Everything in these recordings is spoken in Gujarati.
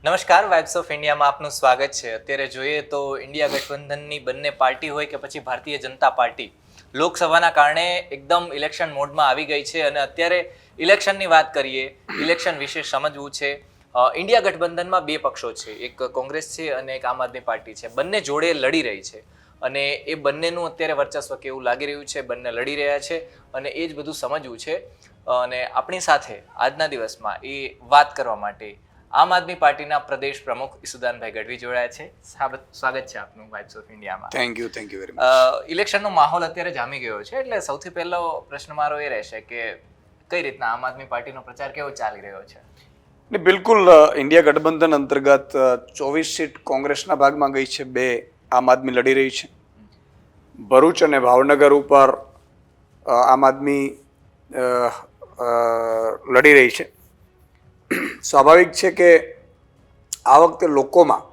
નમસ્કાર, વાઇબ્સ ઓફ ઇન્ડિયામાં આપનું સ્વાગત છે. અત્યારે જોઈએ તો ઇન્ડિયા ગઠબંધનની બંને પાર્ટી હોય કે પછી ભારતીય જનતા પાર્ટી લોકસભાના કારણે એકદમ ઇલેક્શન મોડમાં આવી ગઈ છે અને અત્યારે ઇલેક્શનની વાત કરીએ, ઇલેક્શન વિશે સમજવું છે. ઇન્ડિયા ગઠબંધનમાં બે પક્ષો છે, એક કોંગ્રેસ છે અને એક આમ આદમી પાર્ટી છે. બંને જોડે લડી રહી છે અને એ બંનેનું અત્યારે વર્ચસ્વ કેવું લાગી રહ્યું છે, બંને લડી રહ્યા છે અને એ જ બધું સમજવું છે. અને આપણી સાથે આજના દિવસમાં એ વાત કરવા માટે આમ આદમી પાર્ટીના પ્રદેશ પ્રમુખ ઈસુદાનભાઈ ગઢવી જોડાયા છે. સ્વાગત છે આપનું વાઇબ્સ ઓફ ઇન્ડિયામાં. Thank you very much. ઇલેક્શનનો માહોલ અત્યારે જામી ગયો છે, એટલે સૌથી પહેલો પ્રશ્ન મારો એ રહેશે કે કઈ રીતના આમ આદમી પાર્ટીનો પ્રચાર કેવો ચાલી રહ્યો છે? બિલકુલ, ઇન્ડિયા ગઠબંધન અંતર્ગત 24 સીટ કોંગ્રેસના ભાગમાં ગઈ છે, 2 આમ આદમી લડી રહી છે. ભરૂચ અને ભાવનગર ઉપર આમ આદમી લડી રહી છે. સ્વાભાવિક છે કે આ વખતે લોકોમાં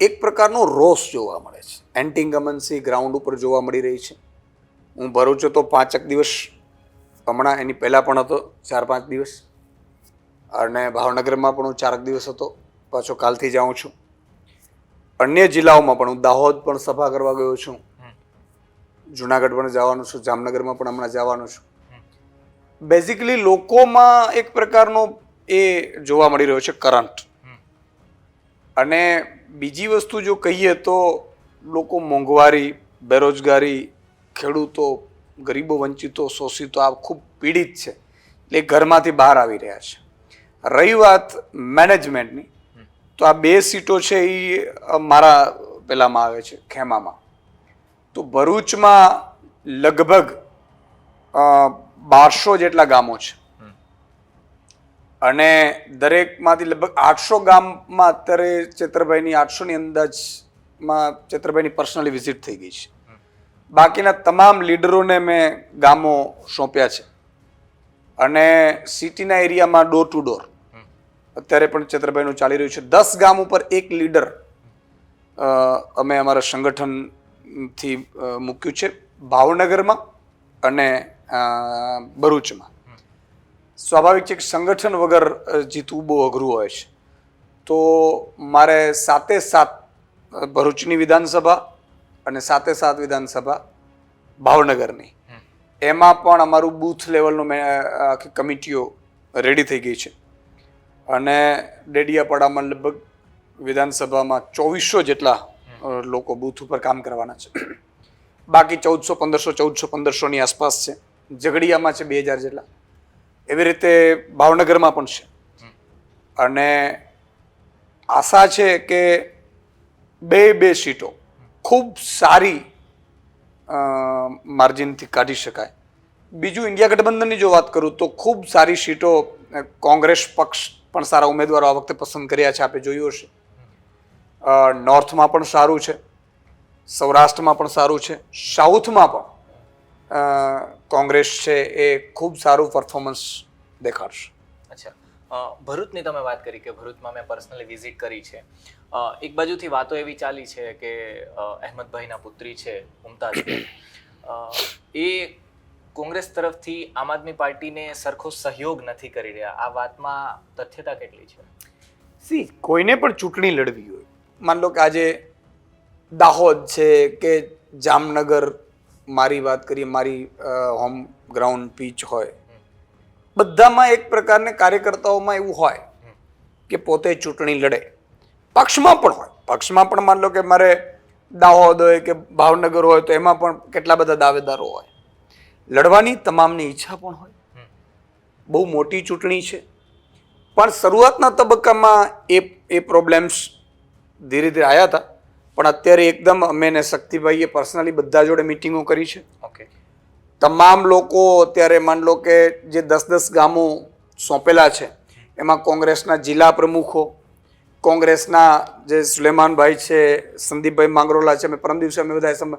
એક પ્રકારનો રોષ જોવા મળે છે. એન્ટી ઇન્કમ્બન્સી ગ્રાઉન્ડ ઉપર જોવા મળી રહી છે. હું ભરૂચ હતો 5 દિવસ, હમણાં એની પહેલાં પણ હતો 4-5 દિવસ, અને ભાવનગરમાં પણ હું 4 દિવસ હતો, પાછો કાલથી જાઉં છું. અન્ય જિલ્લાઓમાં પણ હું દાહોદ પણ સભા કરવા ગયો છું, જુનાગઢ પણ જવાનું છું, જામનગરમાં પણ હમણાં જવાનું છું. બેઝિકલી લોકોમાં એક પ્રકારનો એ જોવા મળી રહ્યો છે કરંટ. અને બીજી વસ્તુ જો કહીએ તો લોકો મોંઘવારી, બેરોજગારી, ખેડૂતો, ગરીબો, વંચિતો, શોષિતો આ ખૂબ પીડિત છે, એટલે ઘરમાંથી બહાર આવી રહ્યા છે. રહી વાત મેનેજમેન્ટની, તો આ 2 સીટો છે એ મારા પેલામાં આવે છે, ખેમામાં. તો ભરૂચમાં લગભગ 1200 જેટલા ગામો છે અને દરેકમાંથી લગભગ 800 ગામમાં અત્યારે ચેતરભાઈની 800ની અંદાજમાં ચેતરભાઈની પર્સનલી વિઝિટ થઈ ગઈ છે. બાકીના તમામ લીડરોને મેં ગામો સોંપ્યા છે અને સિટીના એરિયામાં ડોર ટુ ડોર અત્યારે પણ ચેતરભાઈનું ચાલી રહ્યું છે. 10 ગામ ઉપર એક લીડર અમે અમારા સંગઠનથી મૂક્યું છે, ભાવનગરમાં અને ભરૂચમાં. સ્વાભાવિક છે કે સંગઠન વગર જીતવું બહુ અઘરું હોય છે. તો મારે 7 ભરૂચની વિધાનસભા અને 7 વિધાનસભા ભાવનગરની, એમાં પણ અમારું બૂથ લેવલનું આખી કમિટીઓ રેડી થઈ ગઈ છે. અને ડેડિયાપાડામાં લગભગ વિધાનસભામાં 2400 જેટલા લોકો બૂથ ઉપર કામ કરવાના છે. બાકી 1400-1500ની આસપાસ છે. ઝઘડિયામાં છે 2000 જેટલા. એવી રીતે ભાવનગરમાં પણ છે. અને આશા છે કે 2 સીટો ખૂબ સારી માર્જિનથી કાઢી શકાય. બીજું, ઇન્ડિયા ગઠબંધનની જો વાત કરું તો ખૂબ સારી સીટો કોંગ્રેસ પક્ષ પણ સારા ઉમેદવારો આ વખતે પસંદ કર્યા છે, આપણે જોયું હશે. નોર્થમાં પણ સારું છે, સૌરાષ્ટ્રમાં પણ સારું છે, સાઉથમાં પણ કોંગ્રેસ છે એ ખૂબ સારું પરફોર્મન્સ દેખાડશે. અચ્છા, ભરૂચની તમે વાત કરી કે ભરૂચમાં મેં પર્સનલી વિઝિટ કરી છે. એક બાજુથી વાતો એવી ચાલી છે કે અહેમદભાઈના પુત્રી છે મુમતાઝ, એ કોંગ્રેસ તરફથી આમ આદમી પાર્ટીને સરખો સહયોગ નથી કરી રહ્યા. આ વાતમાં તથ્યતા કેટલી છે? કોઈને પણ ચૂંટણી લડવી હોય, માન લો કે આજે દાહોદ છે કે જામનગર, મારી વાત કરીએ, મારી હોમ ગ્રાઉન્ડ પીચ હોય, બધામાં એક પ્રકારને કાર્યકર્તાઓમાં એવું હોય કે પોતે ચૂંટણી લડે. પક્ષમાં પણ હોય, પક્ષમાં પણ માન લો કે મારે દાહોદ હોય કે ભાવનગર હોય તો એમાં પણ કેટલા બધા દાવેદારો હોય. લડવાની તમામની ઈચ્છા પણ હોય. બહુ મોટી ચૂંટણી છે, પણ શરૂઆતના તબક્કામાં એ પ્રોબ્લેમ્સ ધીરે ધીરે આવ્યા હતા. પણ અત્યારે એકદમ અમે ને શક્તિભાઈએ પર્સનલી બધા જોડે મિટિંગો કરી છે. ઓકે, તમામ લોકો અત્યારે માન લો કે જે 10 ગામો સોંપેલા છે એમાં કોંગ્રેસના જિલ્લા પ્રમુખો, કોંગ્રેસના જે સુલેમાનભાઈ છે, સંદીપભાઈ માંગરોલા છે, અમે પરમ દિવસે અમે બધા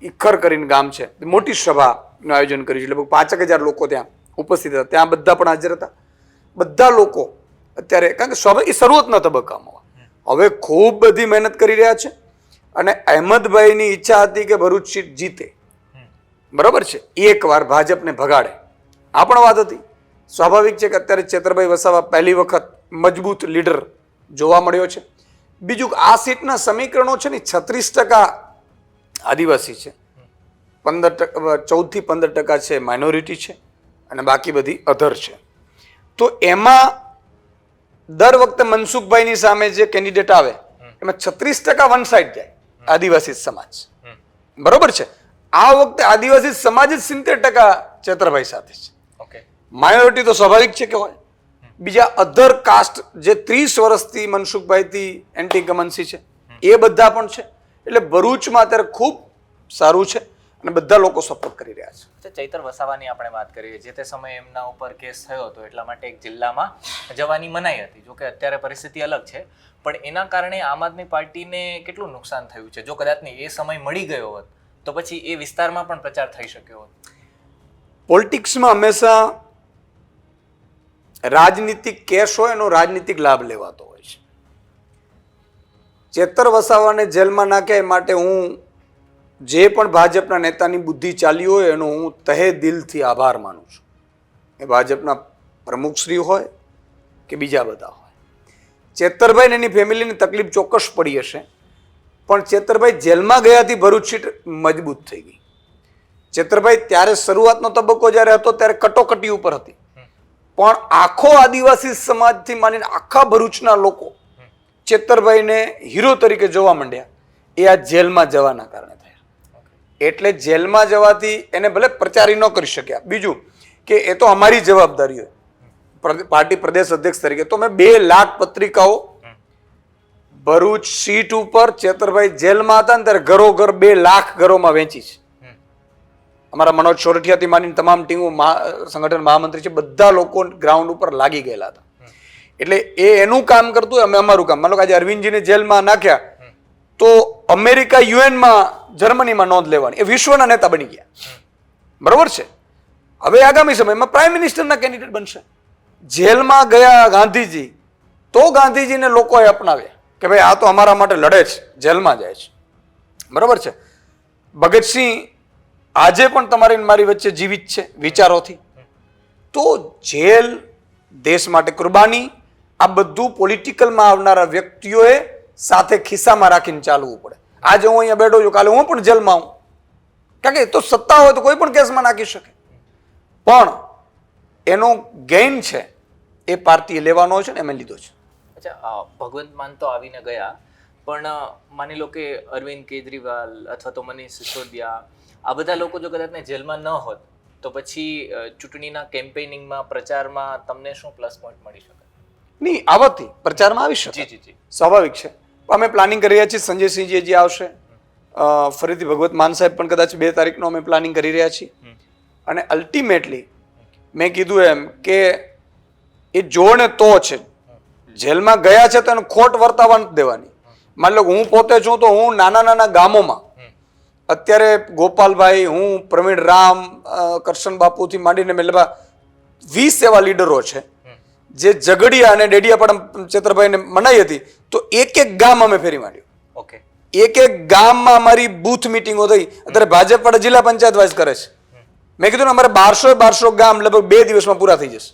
ઈખર કરીને ગામ છે, મોટી સભાનું આયોજન કર્યું છે. લગભગ 5000 લોકો ત્યાં ઉપસ્થિત હતા. ત્યાં બધા પણ હાજર હતા. બધા લોકો અત્યારે, કારણ કે એ શરૂઆતના તબક્કામાં હવે ખૂબ બધી મહેનત કરી રહ્યા છે. અને અહેમદભાઈની ઈચ્છા હતી કે ભરૂચ સીટ જીતે, બરાબર છે, એકવાર ભાજપને ભગાડે. આ પણ વાત હતી. સ્વાભાવિક છે કે અત્યારે ચેતરભાઈ વસાવા પહેલી વખત મજબૂત લીડર જોવા મળ્યો છે. બીજું આ સીટના સમીકરણો છે ને 36% આદિવાસી છે, 14 થી 15% છે માઇનોરિટી છે અને બાકી બધી અધર છે. તો એમાં દર વખતે મનસુખભાઈની સામે જે કેન્ડિડેટ આવે એમાં 36% વન સાઈડ જાય આદિવાસી સમાજ. બરોબર છે. આ વખતે આદિવાસી સમાજ જ 70% ચેતરભાઈ સાથે છે. ઓકે. માઇનોરિટી તો સ્વાભાવિક છે કે હોય. બીજા અધર કાસ્ટ જે 30 વર્ષથી મનસુખભાઈથી એન્ટી કમન્સી છે એ બધા પણ છે. એટલે ભરૂચમાં અત્યારે ખૂબ સારું છે અને બધા લોકો સપોર્ટ કરી રહ્યા છે. ચૈતર વસાવાની આપણે વાત કરીએ, જે તે સમયે એમના ઉપર કેસ થયો હતો એટલા માટે એક જિલ્લામાં જવાની મનાઈ હતી. જોકે અત્યારે પરિસ્થિતિ અલગ છે, પણ એના કારણે આમ આદમી પાર્ટીને કેટલું નુકસાન થયું છે? જો કદાચની એ સમય મળી ગયો હોત તો પછી એ વિસ્તારમાં પણ પ્રચાર થઈ શક્યો હોત. પોલિટિક્સમાં હંમેશા રાજનીતિક કેસ હોય એનો રાજનીતિક લાભ લેવાતો હોય છે. ચેતર વસાવાને જેલમાં નાખ્યા એ માટે હું જે પણ ભાજપના નેતાની બુદ્ધિ ચાલી હોય એનો હું તહે દિલથી આભાર માનું છું. એ ભાજપના પ્રમુખશ્રી હોય કે બીજા બધા હોય. ચેતરભાઈ એની ફેમિલીની તકલીફ ચોક્કસ પડી હશે, પણ ચેતરભાઈ જેલમાં ગયાથી ભરૂચ સીટ મજબૂત થઈ ગઈ. ચેતરભાઈ ત્યારે શરૂઆતનો તબક્કો જ્યારે હતો ત્યારે કટોકટી ઉપર હતી, પણ આખો આદિવાસી સમાજથી માંડીને આખા ભરૂચના લોકો ચેતરભાઈને હીરો તરીકે જોવા માંડ્યા. એ આ જેલમાં જવાના કારણે થયા. એટલે જેલમાં જવાથી એને ભલે પ્રચારી ન કરી શક્યા. બીજું કે એ તો અમારી જવાબદારી હોય પાર્ટી પ્રદેશ અધ્યક્ષ તરીકે. તો મેં 2 લાખ પત્રિકાઓ ભરૂચ સીટ ઉપર ચેતરભાઈ જેલમાં હતા ને ત્યારે ઘરો-ઘર 2 લાખ ઘરોમાં વેચી છે. અમારા મનોજ સોરઠિયાથી માંડીને તમામ ટીમો સંગઠન મહામંત્રી છે, બધા લોકો ગ્રાઉન્ડ ઉપર લાગી ગયેલા હતા. એટલે એ એનું કામ કરતું હોય, અમે અમારું કામ. માનો કે આજે અરવિંદજીને જેલમાં નાખ્યા તો અમેરિકા યુએનમાં જર્મનીમાં નોંધ લેવાની, એ વિશ્વના નેતા બની ગયા. બરોબર છે. હવે આગામી સમયમાં પ્રાઇમ મિનિસ્ટરના કેન્ડિડેટ બનશે. જેલમાં ગયા ગાંધીજી તો ગાંધીજીને લોકોએ અપનાવ્યા કે ભાઈ આ તો અમારા માટે લડે છે, જેલમાં જાય છે. બરોબર છે. ભગતસિંહ આજે પણ તમારી મારી વચ્ચે જીવિત છે વિચારોથી. તો જેલ, દેશ માટે કુરબાની, આ બધું પોલિટિકલમાં આવનારા વ્યક્તિઓએ સાથે ખિસ્સામાં રાખીને ચાલવું પડે. આજે હું અહીંયા બેઠો છું, કાલે હું પણ જેલમાં આવું, કારણ કે તો સત્તા હોય તો કોઈ પણ કેસમાં નાખી શકે, પણ એનો ગેઇન છે એ પાર્ટીએ લેવાનો છે ને એમ લીધો છે. અચ્છા, ભગવંત માન તો આવીને ગયા, પણ માની લો કે અરવિંદ કેજરીવાલ અથવા તો મનીષ સિસોદિયા આ બધા લોકો જો કદાચ જેલમાં ન હોત તો પછી ચૂંટણીના કેમ્પેનિંગમાં, પ્રચારમાં તમને શું પ્લસ પોઈન્ટ મળી શકે? નહીં, આવતી પ્રચારમાં આવી શકે. જી જી, સ્વાભાવિક છે. અમે પ્લાનિંગ કરી રહ્યા છીએ. સંજયસિંહજી જે આવશે, ફરીથી ભગવત માન સાહેબ પણ કદાચ 2 તારીખનો અમે પ્લાનિંગ કરી રહ્યા છીએ. અને અલ્ટિમેટલી મેં કીધું એમ કે એ જોડે તો છે. જેલમાં ગયા છે તો એને ખોટ વર્તાવા નથી દેવાની. માની લો હું પોતે છું તો હું નાના ગામોમાં અત્યારે ગોપાલભાઈ, હું, પ્રવીણ રામ, કરશન બાપુથી માંડીને મેં લગભગ 20 એવા લીડરો છે જે ઝઘડિયા અને ડેડિયાપાડા ચેતરભાઈને મનાઈ હતી તો એક ગામ અમે ફેરી માંડ્યું. ઓકે. એક ગામમાં અમારી બૂથ મિટિંગો થઈ. અત્યારે ભાજપ વાળા જિલ્લા પંચાયત વાઇઝ કરે છે. મેં કીધું ને અમારે 1200 ગામ લગભગ 2 દિવસમાં પૂરા થઈ જશે.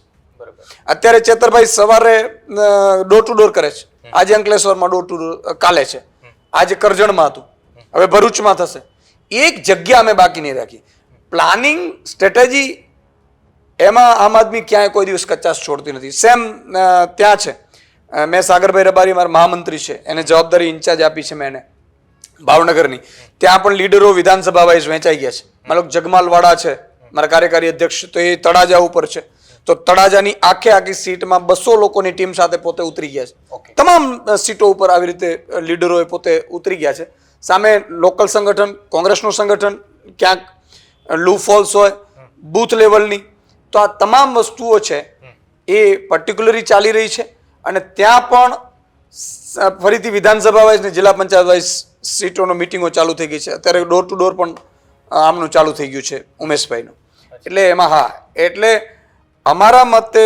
અત્યારે ચેતરભાઈ સવારે ડોર ટુ ડોર કરે છે. આજે અંકલેશ્વરમાં ડોર ટુ ડોર કાલે છે, આજે કરજણમાં હતું, હવે ભરૂચમાં થશે. એક જગ્યા અમે બાકી નહીં રાખી. પ્લાનિંગ, સ્ટ્રેટેજી એમાં આમ આદમી ક્યાંય કોઈ દિવસ કચાશ છોડતી નથી. સેમ ત્યાં છે. મેં સાગરભાઈ રબારી મારા મહામંત્રી છે, એને જવાબદારી ઇન્ચાર્જ આપી છે મેં એને ભાવનગરની. ત્યાં પણ લીડરો વિધાનસભા વાઇઝ વહેંચાઈ ગયા છે. મારો જગમાલવાડા છે મારા કાર્યકારી અધ્યક્ષ, તો એ તળાજા ઉપર છે. તો તળાજાની આખી સીટમાં 200 લોકોની ટીમ સાથે પોતે ઉતરી ગયા છે. તમામ સીટો ઉપર આવી રીતે લીડરોએ પોતે ઉતરી ગયા છે. સામે લોકલ સંગઠન, કોંગ્રેસનું સંગઠન, ક્યાંક લૂ ફોલ્સ હોય બૂથ લેવલની, તો આ તમામ વસ્તુઓ છે એ પર્ટિક્યુલરી ચાલી રહી છે. અને ત્યાં પણ ફરીથી વિધાનસભા વાઇઝ ને જિલ્લા પંચાયત વાઇઝ સીટોનો મિટિંગો ચાલુ થઈ ગઈ છે. અત્યારે ડોર ટુ ડોર પણ આમનું ચાલુ થઈ ગયું છે ઉમેશભાઈનું. એટલે એમાં હા, એટલે અમારા મતે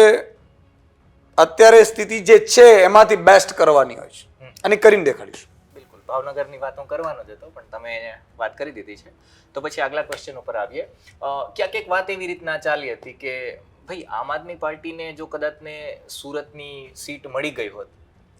અત્યારે સ્થિતિ જે છે એમાંથી બેસ્ટ કરવાની હોય છે અને કરીને દેખાડીશું. બિલકુલ, ભાવનગરની વાત હું કરવાનો જ હતો પણ તમે વાત કરી દીધી છે તો પછી આગલા ક્વેશ્ચન ઉપર આવીએ. ક્યાંક એક વાત એવી રીતના ચાલી હતી કે ભાઈ આમ આદમી પાર્ટીને જો કદાચ ને સુરતની સીટ મળી ગઈ હોત,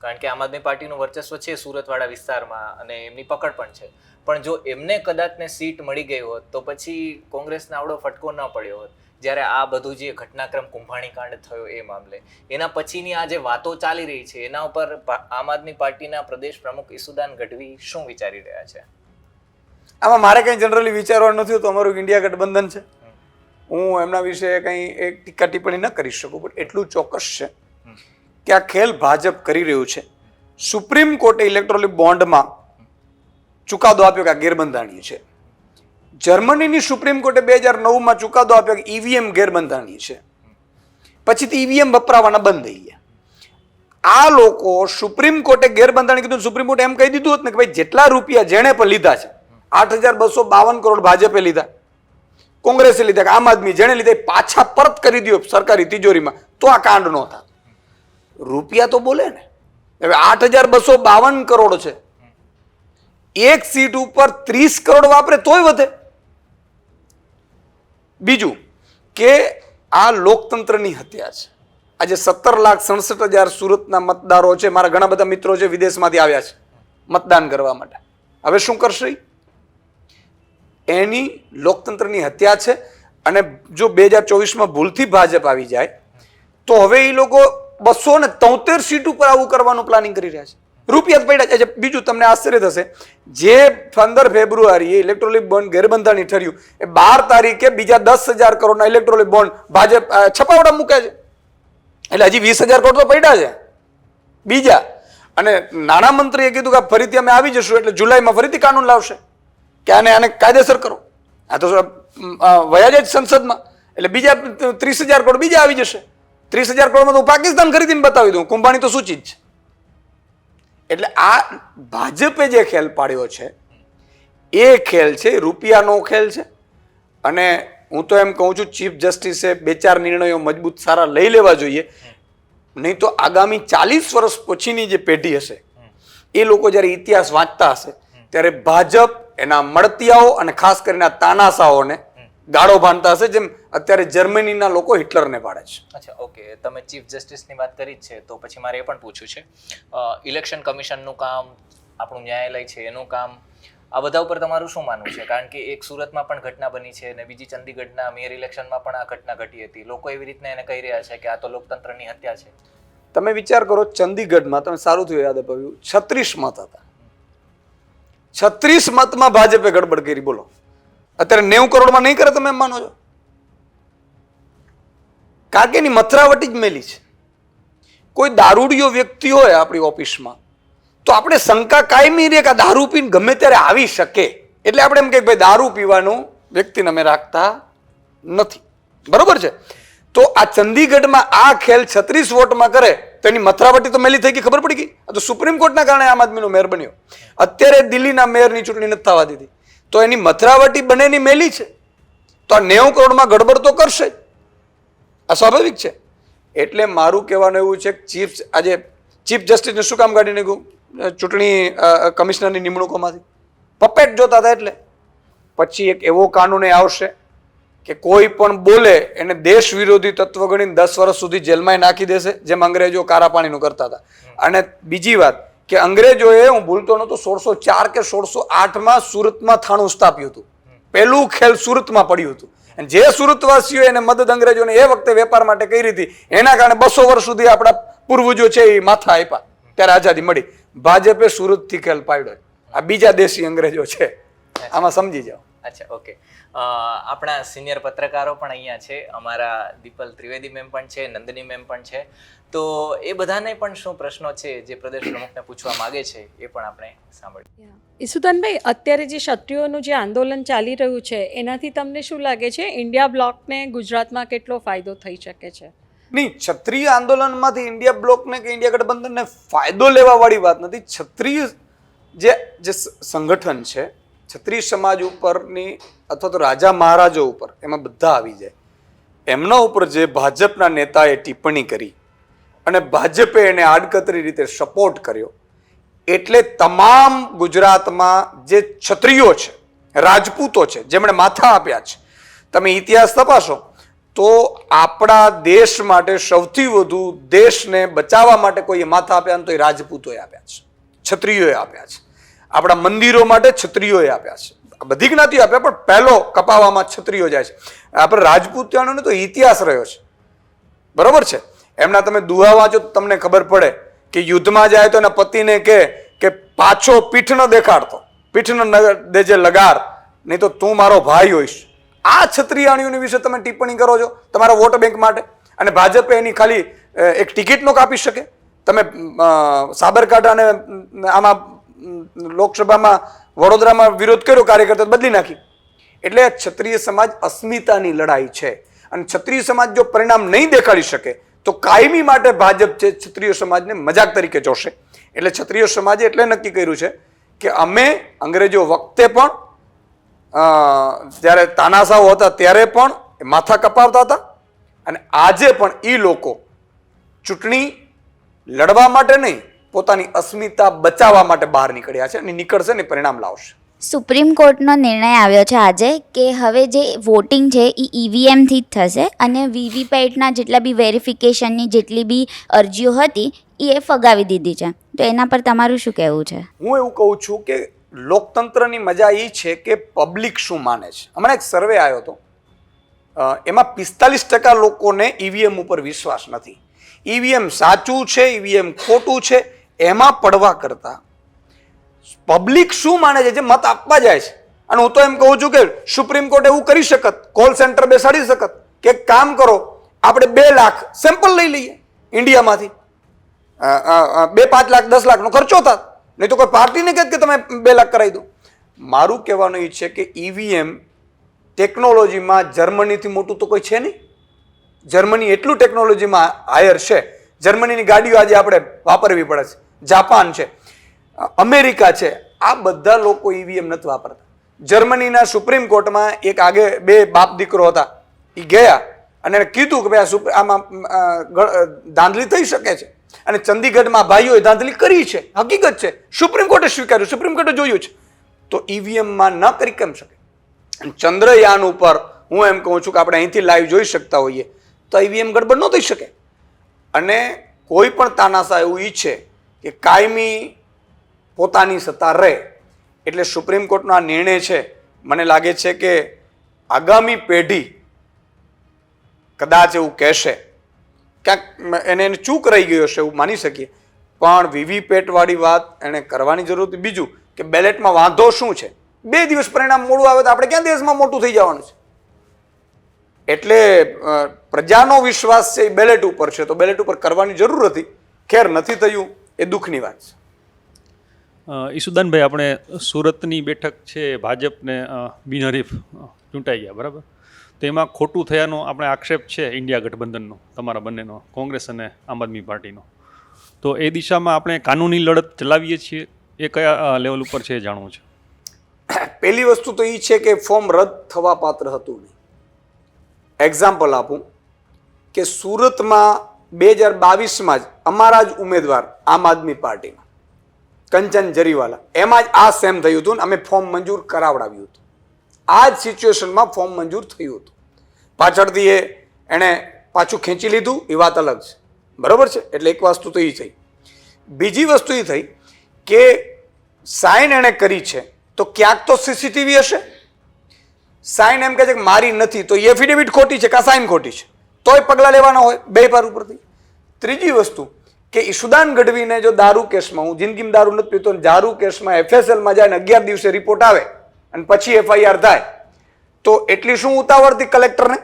કારણ કે આમ આદમી પાર્ટીનું વર્ચસ્વ છે સુરતવાળા વિસ્તારમાં અને એમની પકડ પણ છે, પણ જો એમને કદાચ ને સીટ મળી ગઈ હોત તો પછી કોંગ્રેસને આવડો ફટકો ન પડ્યો હોત. જ્યારે આ બધું જે ઘટનાક્રમ કુંભાણી કાંડ થયો એ મામલે, એના પછીની આ જે વાતો ચાલી રહી છે એના ઉપર આમ આદમી પાર્ટીના પ્રદેશ પ્રમુખ ઈસુદાન ગઢવી શું વિચારી રહ્યા છે? આમાં મારે કંઈ જનરલી વિચારવાનું નથી હોતું. અમારું ઇન્ડિયા ગઠબંધન છે, હું એમના વિશે કંઈ એક ટીકા ટિપ્પણી ન કરી શકું, પણ એટલું ચોક્કસ છે કે આ ખેલ ભાજપ કરી રહ્યું છે. સુપ્રીમ કોર્ટે ઇલેક્ટ્રોનિક બોન્ડમાં ચુકાદો આપ્યો કે આ ગેરબંધારણીય છે. જર્મનીની સુપ્રીમ કોર્ટે 2009માં ચુકાદો આપ્યો કે ઈવીએમ ગેરબંધારણીય છે. પછીથી ઈવીએમ વપરાવાના બંધ થઈ ગયા. આ લોકો સુપ્રીમ કોર્ટે ગેરબંધારણી કીધું, સુપ્રીમ કોર્ટે એમ કહી દીધું હતું ને કે ભાઈ જેટલા રૂપિયા જેણે પણ લીધા છે, 8,252 કરોડ ભાજપે લીધા, કોંગ્રેસે લીધા, આમ આદમી જેણે લીધા એ પાછા પરત કરી દો સરકારી તિજોરીમાં, તો આ કાંડ ન થાય. રૂપિયા તો બોલે ને. હવે 8,252 કરોડ છે, એક સીટ ઉપર 30 કરોડ વાપરે તોય વધે. બીજું કે આ લોકતંત્રની હત્યા છે. આજે 17,67,000 સુરતના મતદારો છે, મારા ઘણા બધા મિત્રો છે વિદેશમાંથી આવ્યા છે મતદાન કરવા માટે. હવે શું કરશે? એની લોકતંત્રની હત્યા છે. અને જો 2024માં ભૂલથી ભાજપ આવી જાય તો હવે એ લોકો 273 સીટ ઉપર આવું કરવાનું પ્લાનિંગ કરી રહ્યા છે. રૂપિયા પડ્યા છે. બીજું તમને આશ્ચર્ય થશે, જે 15 ફેબ્રુઆરીએ ઇલેક્ટ્રોનિક બોન્ડ ગેરબંધારણી ઠર્યું, એ 12 તારીખે બીજા 10,000 કરોડના ઇલેક્ટ્રોનિક બોન્ડ ભાજપ છપાવડા મૂક્યા છે. એટલે હજી 20,000 કરોડ તો પડ્યા છે બીજા. અને નાણામંત્રીએ કીધું કે ફરીથી અમે આવી જશું, એટલે જુલાઈમાં ફરીથી કાનૂન લાવશે કે આને કાયદેસર કરો. આ તો વયા જાય સંસદમાં, એટલે બીજા 30,000 કરોડ બીજા આવી જશે. 30,000 કરોડમાં તો હું પાકિસ્તાન ખરીદીને બતાવી દઉં, કુંભાણી તો શું ચીજ છે. એટલે આ ભાજપે જે ખેલ પાડ્યો છે એ ખેલ છે, રૂપિયાનો ખેલ છે. અને હું તો એમ કહું છું, ચીફ જસ્ટિસે 2-4 નિર્ણયો મજબૂત સારા લઈ લેવા જોઈએ, નહીં તો આગામી 40 વર્ષ પછીની જે પેઢી હશે એ લોકો જ્યારે ઇતિહાસ વાંચતા હશે ત્યારે ભાજપ એના મળતિયાઓ અને ખાસ કરીને આ તાનાશાઓને ગાળો બાંધતા હશે, જેમ અત્યારે જર્મનીના લોકો હિટલરને પાડે છે. અચ્છા, ઓકે, તમે ચીફ જસ્ટિસની વાત કરી જ છે તો પછી મારે એ પણ પૂછવું છે, ઇલેક્શન કમિશનનું કામ, આપણું ન્યાયાલય છે એનું કામ, આ બધા ઉપર તમારું શું માનવું છે? કારણ કે એક સુરતમાં પણ ઘટના બની છે અને બીજી ચંદીગઢના મેયર ઇલેક્શનમાં પણ આ ઘટના ઘટી હતી. લોકો એવી રીતના એને કહી રહ્યા છે કે આ તો લોકતંત્રની હત્યા છે. તમે વિચાર કરો, ચંદીગઢમાં તમે સારું થયું યાદ અપાવ્યું, 36 મત હતા. 36 મતમાં ભાજપે ગડબડ કરી. બોલો, અત્યારે 90 કરોડમાં નહીં કરે, તમે એમ માનો છો? કારણ કે એની મથરાવટી જ મેલી છે. કોઈ દારૂડિયો વ્યક્તિ હોય આપણી ઓફિસમાં તો આપણે શંકા કાયમી રહે કે દારૂ પીને ગમે ત્યારે આવી શકે, એટલે આપણે એમ કે ભાઈ દારૂ પીવાનું વ્યક્તિને અમે રાખતા નથી. બરોબર છે? તો આ ચંદીગઢમાં આ ખેલ 36 વોટમાં કરે તો એની મથરાવટી તો મેલી થઈ ગઈ, ખબર પડી ગઈ. આ તો સુપ્રીમ કોર્ટના કારણે આમ આદમીનો મેયર બન્યો. અત્યારે દિલ્હીના મેયરની ચૂંટણી નથી થવા દીધી, તો એની મથરાવટી બંનેની મેલી છે. તો આ 90 કરોડમાં ગડબડ તો કરશે જ, આ સ્વાભાવિક છે. એટલે મારું કહેવાનું એવું છે કે આજે ચીફ જસ્ટિસને શું કામ કાઢી નાખ્યું ચૂંટણી કમિશનરની નિમણૂકોમાંથી? પપેટ જોતા હતા. એટલે પછી એક એવો કાનૂન આવશે કે કોઈ પણ બોલે એને દેશ વિરોધી તત્વ ગણીને 10 વર્ષ સુધી જેલમાં નાખી દેશે, જેમ અંગ્રેજો કારા પાણીનું કરતા હતા. અને બીજી વાત કે અંગ્રેજોએ, હું ભૂલતો નહોતો, 1604 કે 1608માં સુરતમાં થાણું સ્થાપ્યું હતું. પહેલું ખેલ સુરતમાં પડ્યું હતું. જે સુરતવાસીઓ એને મદદ અંગ્રેજોને એ વખતે વેપાર માટે કરી હતી, એના કારણે 200 વર્ષ સુધી આપણા પૂર્વજો છે એ માથા આપ્યા, ત્યારે આઝાદી મળી. ભાજપે સુરતથી ખેલ પાડ્યો. આ બીજા દેશી અંગ્રેજો છે, આમાં સમજી જાઓ. અચ્છા, ઓકે. આપણા સિનિયર પત્રકારો પણ અહીંયા છે, અમારા દીપલ ત્રિવેદી મેમ પણ છે, નંદની મેમ પણ છે, તો એ બધાને પણ શું પ્રશ્નો છે જે પ્રદેશ પ્રમુખને પૂછવા માંગે છે એ પણ આપણે સાંભળીએ. ઈસુદાનભાઈ, અત્યારે જે ક્ષત્રિયોનું જે આંદોલન ચાલી રહ્યું છે એનાથી તમને શું લાગે છે, ઇન્ડિયા બ્લોકને ગુજરાતમાં કેટલો ફાયદો થઈ શકે છે? નહીં, ક્ષત્રિય આંદોલનમાંથી ઇન્ડિયા બ્લોકને કે ઇન્ડિયા ગઠબંધનને ફાયદો લેવા વાળી વાત નથી. ક્ષત્રિય જે સંગઠન છે, ક્ષત્રિય સમાજ ઉપરની અથવા તો રાજા મહારાજો ઉપર, એમાં બધા આવી જાય. એમના ઉપર જે ભાજપના નેતાએ ટિપ્પણી કરી અને ભાજપે એને આડકતરી રીતે સપોર્ટ કર્યો, એટલે તમામ ગુજરાતમાં જે ક્ષત્રિયો છે, રાજપૂતો છે, જેમણે માથા આપ્યા છે, તમે ઇતિહાસ તપાસો તો આપણા દેશ માટે સૌથી વધુ દેશને બચાવવા માટે કોઈએ માથા આપ્યા તો એ રાજપૂતોએ આપ્યા છે, ક્ષત્રિયોએ આપ્યા છે. આપણા મંદિરો માટે ક્ષત્રિયોએ આપ્યા છે. બધી જ્ઞાતિઓ આપ્યા, પણ પહેલો કપાવામાં ક્ષત્રિયો જાય છે. આપણે રાજપૂતાણોનો તો ઇતિહાસ રહ્યો છે, બરોબર છે. એમના તમે દુહા વાંચો તો તમને ખબર પડે કે યુદ્ધમાં જાય તો એના પતિને કે પાછો પીઠ ન દેખાડતો, પીઠ ન દેજે લગાર, નહીં તો તું મારો ભાઈ હોઈશ. આ ક્ષત્રિયાણીઓની વિશે તમે ટિપ્પણી કરો છો તમારા વોટ બેંક માટે, અને ભાજપે એની ખાલી એક ટિકિટ નો કાપી શકે. તમે સાબરકાંઠા અને આમાં લોકસભામાં વડોદરામાં વિરોધ કર્યો, કાર્યકર્તા બદલી નાખી. એટલે ક્ષત્રિય સમાજ અસ્મિતાની લડાઈ છે, અને ક્ષત્રિય સમાજ જો પરિણામ નહીં દેખાડી શકે તો કાયમી માટે ભાજપ છે ક્ષત્રિય સમાજને મજાક તરીકે જોશે. એટલે ક્ષત્રિય સમાજે એટલે નક્કી કર્યું છે કે અમે અંગ્રેજો વખતે પણ જ્યારે તાનાશાહો હતા ત્યારે પણ માથા કપાવતા હતા, અને આજે પણ એ લોકો ચૂંટણી લડવા માટે નહીં, પોતાની અસ્મિતા બચાવવા માટે બહાર નીકળ્યા છે, અને નીકળશે ને પરિણામ લાવશે. સુપ્રીમ કોર્ટનો નિર્ણય આવ્યો છે આજે કે હવે જે વોટિંગ છે એ ઈવીએમથી જ થશે, અને વીવીપેટના જેટલા બી વેરિફિકેશનની જેટલી બી અરજીઓ હતી એ ફગાવી દીધી છે. તો એના પર તમારું શું કહેવું છે? હું એવું કહું છું કે લોકતંત્રની મજા એ છે કે પબ્લિક શું માને છે. હમણાં એક સર્વે આવ્યો હતો, એમાં 45% લોકોને ઈવીએમ ઉપર વિશ્વાસ નથી. ઈવીએમ સાચું છે, ઈવીએમ ખોટું છે, એમાં પડવા કરતા પબ્લિક શું માને છે, જે મત આપવા જાય છે. અને હું તો એમ કહું છું કે સુપ્રીમ કોર્ટ એવું કરી શકત, કોલ સેન્ટર બેસાડી શકત કે એક કામ કરો, આપણે 2 લાખ સેમ્પલ લઈ લઈએ ઇન્ડિયામાંથી, 2-5 લાખ 10 લાખનો ખર્ચો થાય, નહીં તો કોઈ પાર્ટીને કહે કે તમે 2 લાખ કરાવી દો. મારું કહેવાનું એ છે કે ઈવીએમ ટેકનોલોજીમાં જર્મનીથી મોટું તો કોઈ છે નહીં. જર્મની એટલું ટેકનોલોજીમાં હાયર છે, જર્મનીની ગાડીઓ આજે આપણે વાપરવી પડે છે, જાપાન છે, અમેરિકા છે, આ બધા લોકો ઈવીએમ નથી વાપરતા. જર્મનીના સુપ્રીમ કોર્ટમાં એક આગે 2 બાપ દીકરો હતા, એ ગયા અને એને કીધું કે ભાઈ આમાં ધાંધલી થઈ શકે છે, અને ચંદીગઢમાં ભાઈઓએ ધાંધલી કરી છે, હકીકત છે, સુપ્રીમ કોર્ટે સ્વીકાર્યું, સુપ્રીમ કોર્ટે જોયું છે. તો ઈવીએમમાં ન કરી કેમ શકે? ચંદ્રયાન ઉપર હું એમ કહું છું કે આપણે અહીંથી લાઈવ જોઈ શકતા હોઈએ તો ઈવીએમ ગડબડ ન થઈ શકે. અને કોઈ પણ તાનાશાહ એવું ઈચ્છે કે કાયમી પોતાની સત્તા રહે, એટલે સુપ્રીમ કોર્ટનો આ નિર્ણય છે, મને લાગે છે કે આગામી પેઢી કદાચ એવું કહેશે, ક્યાંક એને ચૂક રહી ગયો હશે એવું માની શકીએ, પણ વીવીપેટ વાળી વાત એને કરવાની જરૂર હતી. બીજું કે બેલેટમાં વાંધો શું છે, 2 દિવસ પરિણામ મોડું આવે તો આપણે ક્યાં દેશમાં મોટું થઈ જવાનું છે. એટલે પ્રજાનો વિશ્વાસ છે એ બેલેટ ઉપર છે, તો બેલેટ ઉપર કરવાની જરૂર હતી. ખેર નથી થયું એ દુઃખની વાત છે. ઈસુદાનભાઈ, આપણે સુરતની બેઠક છે ભાજપને બિનહરીફ ચૂંટાઈ ગયા, બરાબર? તો એમાં ખોટું થયાનો આપણે આક્ષેપ છે ઇન્ડિયા ગઠબંધનનો, તમારા બંનેનો, કોંગ્રેસ અને આમ આદમી પાર્ટીનો. તો એ દિશામાં આપણે કાનૂની લડત ચલાવીએ છીએ, એ કયા લેવલ ઉપર છે એ જાણવું છે. પહેલી વસ્તુ તો એ છે કે ફોર્મ રદ થવા પાત્ર હતું નહીં. એક્ઝામ્પલ આપું કે સુરતમાં 2022માં જ અમારા જ ઉમેદવાર આમ આદમી પાર્ટીના કંચન જરીવાલા, એમાં જ આ સેમ થયું હતું ને અમે ફોર્મ મંજૂર કરાવડાવ્યું હતું. આ જ સિચ્યુએશનમાં ફોર્મ મંજૂર થયું હતું. પાછળથી એણે પાછું ખેંચી લીધું, એ વાત અલગ છે, બરોબર છે. એટલે એક વસ્તુ તો એ થઈ. બીજી વસ્તુ એ થઈ કે સાઇન એણે કરી છે તો ક્યાંક તો સીસીટીવી હશે. સાઇન એમ કહે છે કે મારી નથી, તો એફિડેવિટ ખોટી છે કે સાઇન ખોટી છે, તોય પગલાં લેવાના હોય 2 પર ઉપરથી. ત્રીજી વસ્તુ કે ઈશુદાન ગઢવીને જો દારૂ કેસમાં, હું જિંદગીમાં દારૂ નથી પીતો, દારૂ કેસમાં FSLમાં જાય ને 11 દિવસે રિપોર્ટ આવે અને પછી FIR થાય, તો એટલી શું ઉતાવળથી કલેક્ટરને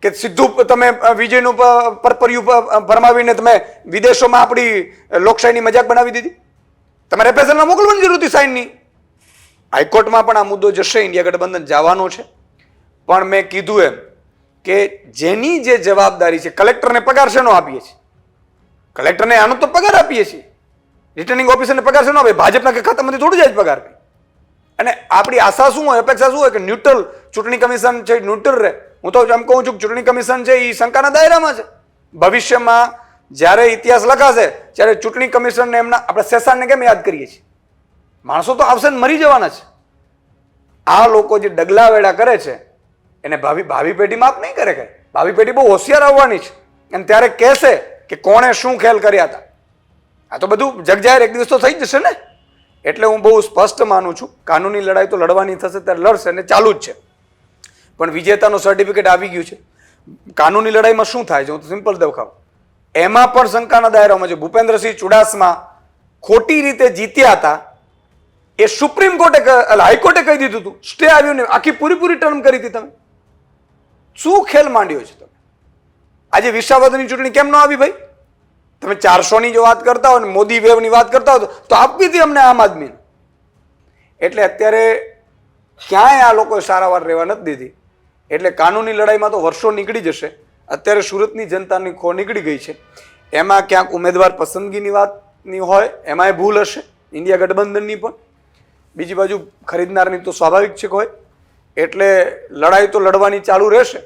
કે સીધું તમે વિજયનું પરપર્યું ભરમાવીને તમે વિદેશોમાં આપણી લોકશાહીની મજાક બનાવી દીધી? તમારે FSLમાં મોકલવાની જરૂર હતી સાઇનની. હાઈકોર્ટમાં પણ આ મુદ્દો જશે, ઇન્ડિયા ગઠબંધન જવાનો છે. પણ મેં કીધું એમ કે જેની જે જવાબદારી છે, કલેક્ટરને પગાર શેનો આપીએ છીએ? કલેક્ટરને આનો તો પગાર આપીએ છીએ, રિટર્નિંગ ઓફિસરને પગાર શેનો આપે? ભાજપના કે ખાતામાંથી થોડું જાય પગાર. અને આપણી આશા શું હોય, અપેક્ષા શું હોય કે ન્યુટ્રલ ચૂંટણી કમિશન છે, ન્યુટ્રલ રહે. હું તો એમ કહું છું કે ચૂંટણી કમિશન છે એ શંકાના દાયરામાં છે. ભવિષ્યમાં જ્યારે ઇતિહાસ લખાશે ત્યારે ચૂંટણી કમિશનને એમના, આપણે શેષાનને કેમ યાદ કરીએ છીએ? માણસો તો આવશે ને મરી જવાના છે. આ લોકો જે ડગલા વેડા કરે છે એને ભાવિ પેઢી માફ નહીં કરે. ભાવિ પેઢી બહુ હોશિયાર આવવાની છે અને ત્યારે કહેશે કે કોણે શું ખેલ કર્યા હતા. આ તો બધું જગજાહેર એક દિવસ તો થઈ જશે ને. એટલે હું બહુ સ્પષ્ટ માનું છું, કાનૂની લડાઈ તો લડવાની થશે ત્યારે લડશે અને ચાલુ જ છે. પણ વિજેતાનું સર્ટિફિકેટ આવી ગયું છે. કાનૂની લડાઈમાં શું થાય છે હું તો સિમ્પલ દેખાડું. એમાં પણ શંકાના દાયરામાં છે. ભૂપેન્દ્રસિંહ ચુડાસમા ખોટી રીતે જીત્યા હતા, એ સુપ્રીમ કોર્ટે હાઈકોર્ટે કહી દીધું હતું, સ્ટે આવ્યું ને આખી પૂરી ટર્મ કરી હતી. તમે શું ખેલ માંડ્યો છે તમે? આજે વિસાવદરની ચૂંટણી કેમ ન આવી ભાઈ? તમે 400ની જો વાત કરતા હો ને મોદી વેવની વાત કરતા હો તો આપવી હતી અમને આમ આદમીને. એટલે અત્યારે ક્યાંય આ લોકોએ સારાવાર રહેવા નથી દીધી. એટલે કાનૂની લડાઈમાં તો વર્ષો નીકળી જશે. અત્યારે સુરતની જનતાની ખો નીકળી ગઈ છે. એમાં ક્યાંક ઉમેદવાર પસંદગીની વાતની હોય એમાંય ભૂલ હશે, ઇન્ડિયા ગઠબંધનની પણ. બીજી બાજુ ખરીદનારની તો સ્વાભાવિક છે હોય. એટલે લડાઈ તો લડવાની ચાલુ રહેશે,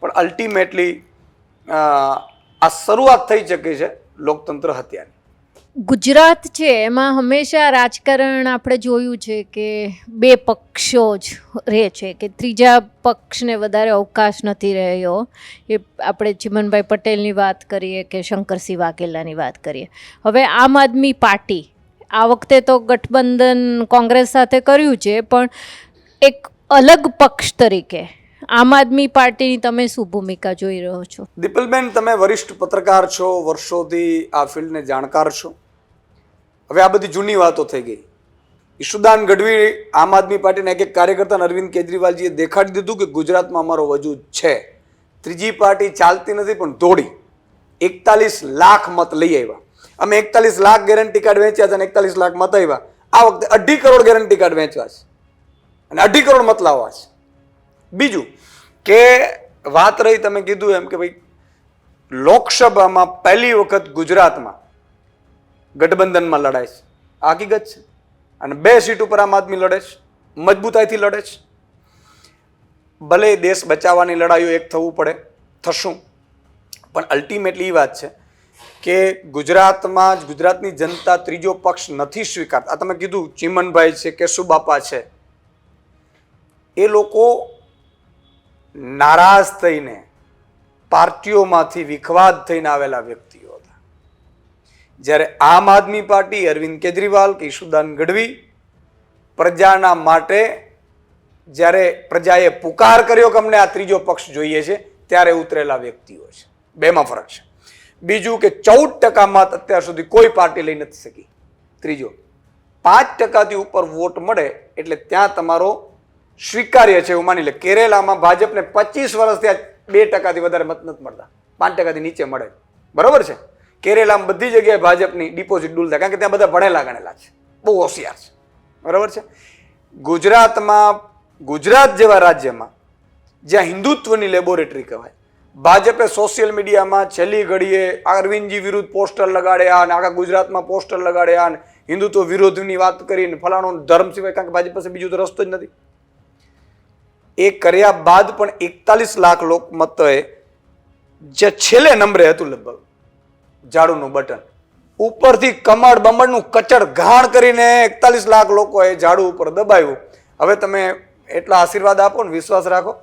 પણ અલ્ટિમેટલી આ શરૂઆત થઈ શકે છે લોકતંત્ર હત્યાની. ગુજરાત છે એમાં હંમેશા રાજકારણ આપણે જોયું છે કે બે પક્ષો જ રહે છે, કે ત્રીજા પક્ષને વધારે અવકાશ નથી રહ્યો. એ આપણે ચિમનભાઈ પટેલની વાત કરીએ કે શંકરસિંહ વાઘેલાની વાત કરીએ. હવે આમ આદમી પાર્ટી આ વખતે તો ગઠબંધન કોંગ્રેસ સાથે કર્યું છે, પણ એક અલગ પક્ષ તરીકે આમ આદમી પાર્ટીની તમે શું ભૂમિકા જોઈ રહ્યો છો? દીપલબેન, તમે વરિષ્ઠ પત્રકાર છો, વર્ષોથી આ ફિલ્ડને જાણકાર છો. હવે આ બધી જૂની વાતો થઈ ગઈ. ઈશુદાન ગઢવી આમ આદમી પાર્ટીના એક કાર્યકર્તા અરવિંદ કેજરીવાલજીએ દેખાડી દીધું કે ગુજરાતમાં અમારો વજૂદ છે. ત્રીજી પાર્ટી ચાલતી નથી પણ દોડી 41 લાખ મત લઈ આવ્યા. અમે 41 લાખ ગેરંટી કાર્ડ વેચ્યા હતા અને 41 લાખ મત આવ્યા. આ વખતે 2.5 કરોડ ગેરંટી કાર્ડ વેચવા છે અને 2.5 કરોડ મત લાવવા છે. બીજું કે વાત રહી, તમે કીધું એમ કે ભાઈ લોકસભામાં પહેલી વખત ગુજરાતમાં ગઠબંધનમાં લડાય છે. આ હકીકત છે. અને 2 સીટ ઉપર આમ આદમી લડે છે, મજબૂતાઈથી લડે છે. ભલે દેશ બચાવવાની લડાઈઓ એક થવું પડે, થશું, પણ અલ્ટિમેટલી એ વાત છે કે ગુજરાતમાં જ ગુજરાતની જનતા ત્રીજો પક્ષ નથી સ્વીકારતા. આ તમે કીધું ચીમનભાઈ છે, કેશુબાપા છે, એ લોકો નારાજ થઈને પાર્ટીઓમાંથી વિખવાદ થઈને આવેલા વ્યક્તિઓ હતા. જ્યારે આમ આદમી પાર્ટી, અરવિંદ કેજરીવાલ કે ઈશુદાન ગઢવી પ્રજાના માટે જ્યારે પ્રજાએ પુકાર કર્યો કે અમને આ ત્રીજો પક્ષ જોઈએ છે, ત્યારે ઉતરેલા વ્યક્તિઓ છે. બેમાં ફરક છે. બીજું કે 14% મત અત્યાર સુધી કોઈ પાર્ટી લઈ નથી શકી. ત્રીજો 5%થી ઉપર વોટ મળે એટલે ત્યાં તમારો સ્વીકાર્ય છે એવું માની લે. કેરેલામાં ભાજપને 25 વર્ષથી 2%થી વધારે મત નથી મળતા, 5%થી નીચે મળે. બરોબર છે. કેરેલામાં બધી જગ્યાએ ભાજપની ડિપોઝિટ ડૂલ થાય, કારણ કે ત્યાં બધા ભણેલા ગણેલા છે, બહુ હોશિયાર છે. બરાબર છે. ગુજરાતમાં, ગુજરાત જેવા રાજ્યમાં જ્યાં હિન્દુત્વની લેબોરેટરી કહેવાય, ભાજપે સોશિયલ મીડિયામાં છેલ્લી ઘડીએ અરવિંદજી વિરુદ્ધ પોસ્ટર લગાડ્યા અને આખા ગુજરાતમાં પોસ્ટર લગાડ્યા અને હિન્દુત્વ વિરોધની વાત કરીને ફલાણો ધર્મ સિવાય, કારણ કે ભાજપ પાસે બીજું તો રસ્તો જ નથી. એ કર્યા બાદ પણ 41 લાખ લોક મતોએ જે છેલ્લે નંબરે હતું લગભગ ઝાડુનું બટન ઉપરથી કમળ બમણનું કચડ ઘાણ કરીને 41 લાખ લોકોએ ઝાડુ ઉપર દબાવ્યું. હવે તમે એટલા આશીર્વાદ આપો ને વિશ્વાસ રાખો